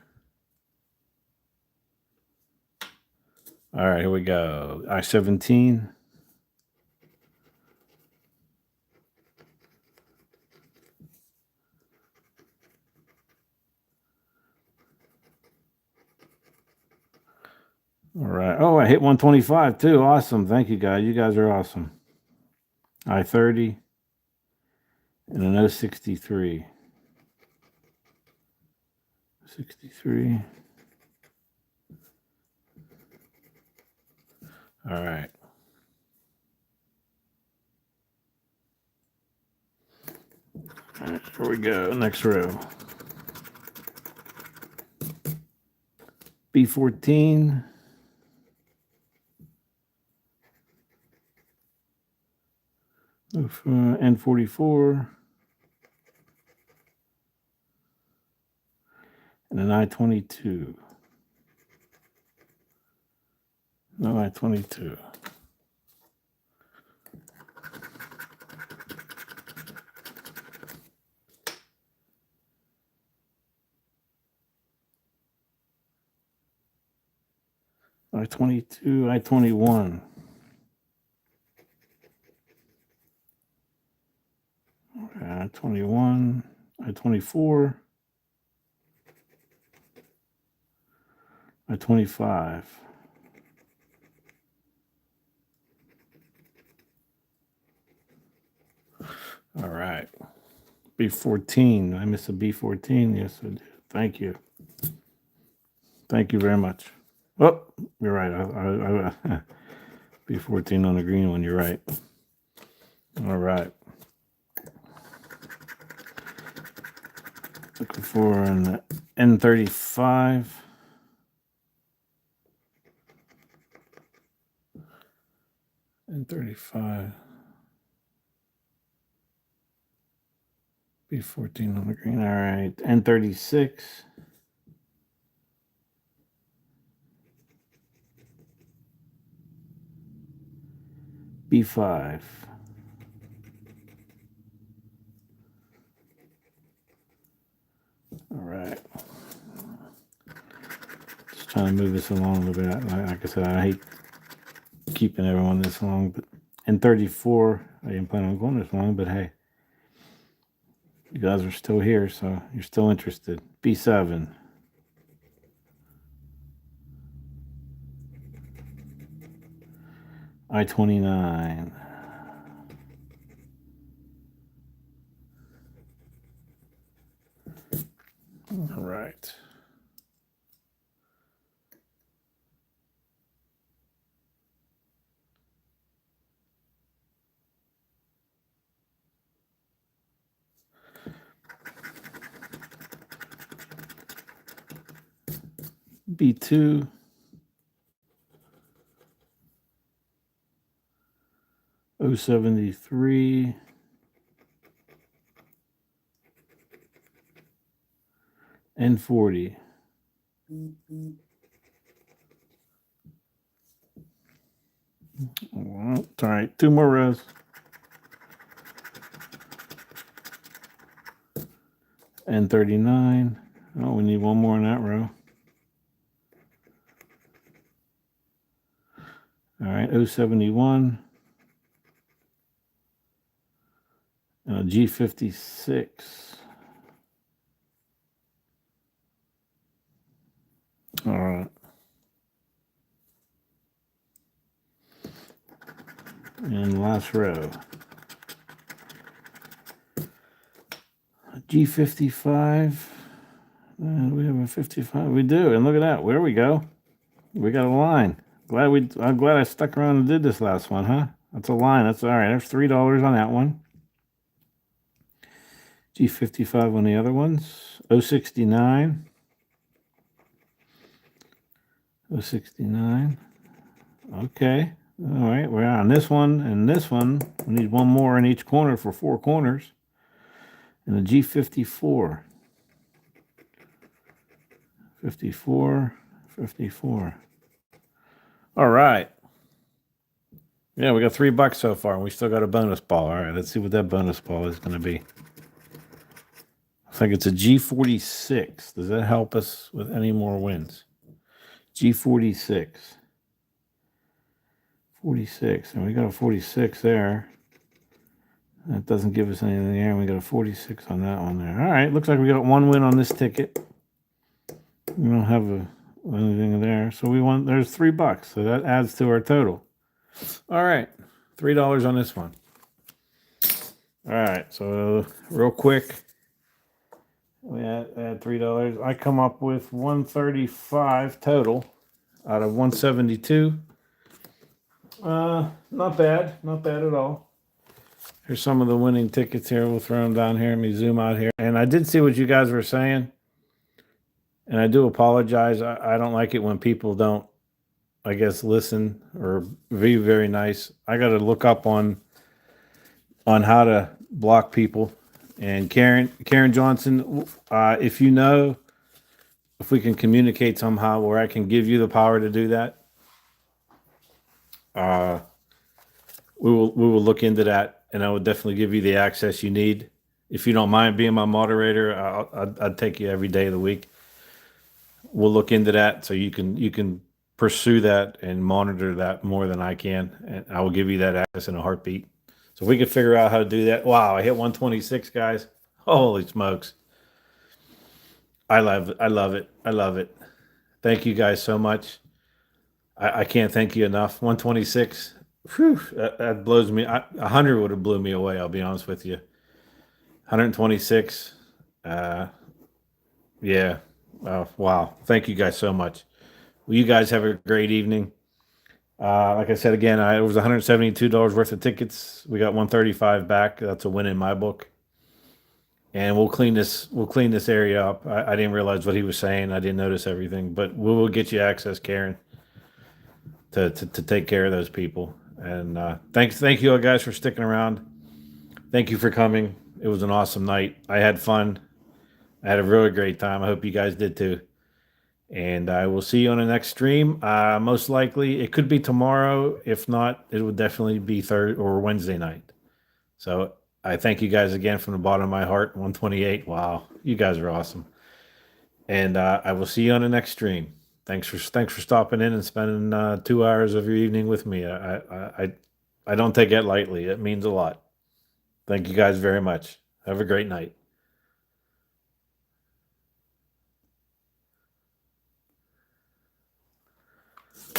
S1: All right, here we go. I-17. All right. Oh, I hit 125 too. Awesome. Thank you, guys. You guys are awesome. I-30 and an 063. 63. All right. All right, here we go. Next row. B14. N44. And an I-22. No I-22. I-22, I-21. I-21, I-24, I-25. All right. B14. I missed a B14. Yes, I did. Thank you. Thank you very much. Oh, you're right. I B14 on the green one. You're right. All right. Looking for an N35. N35. B14 on the green. All right. N36. B5. All right. Just trying to move this along a little bit. Like I said, I hate keeping everyone this long, but And 34. I didn't plan on going this long, but hey, you guys are still here, so you're still interested. B7. I-29. All right. B2. O73. N40. All right, 2 more rows. N39. Oh, we need 1 more in that row. All right, O71. G56. All right. And last row. G55. We have a 55. We do. And look at that. There we go. We got a line. I'm glad I stuck around and did this last one, huh? That's a line. That's all right. There's $3 on that one. G55 on the other ones. 069. 069. Okay. All right. We're on this one and this one. We need 1 more in each corner for 4 corners. And the G54. 54. 54. All right. Yeah, we got $3 so far, and we still got a bonus ball. All right, let's see what that bonus ball is going to be. I think it's a G46. Does that help us with any more wins? G46. 46. And we got a 46 there. That doesn't give us anything there. We got a 46 on that one there. All right, looks like we got 1 win on this ticket. We don't have anything there. So there's $3. So that adds to our total. All right, $3 on this one. All right, so real quick, we add $3. I come up with 135 total out of 172. Not bad at all. Here's some of the winning tickets here. We'll throw them down here. Let me zoom out here. And I did see what you guys were saying, and I do apologize. I don't like it when people don't, I guess, listen or be very nice. I got to look up on how to block people. And Karen Johnson, if you know, if we can communicate somehow where I can give you the power to do that, we will look into that, and I will definitely give you the access you need. If you don't mind being my moderator, I'd take you every day of the week. We'll look into that so you can pursue that and monitor that more than I can, and I will give you that access in a heartbeat. So if we can figure out how to do that. Wow, I hit 126, guys. Holy smokes. I love it. Thank you guys so much. I can't thank you enough. 126. Whew, that blows me. 100 would have blew me away, I'll be honest with you. 126. Yeah. Wow. Thank you guys so much. Well, you guys have a great evening. Like I said again, it was $172 worth of tickets. We got 135 back. That's a win in my book. And we'll clean this area up. I didn't realize what he was saying. I didn't notice everything, but we will get you access, Karen, to take care of those people. And thank you all guys for sticking around. Thank you for coming. It was an awesome night. I had fun. I had a really great time. I hope you guys did too. And I will see you on the next stream. Most likely, it could be tomorrow. If not, it would definitely be Thursday or Wednesday night. So I thank you guys again from the bottom of my heart. 128. Wow, you guys are awesome. And I will see you on the next stream. Thanks for stopping in and spending 2 hours of your evening with me. I don't take it lightly. It means a lot. Thank you guys very much. Have a great night.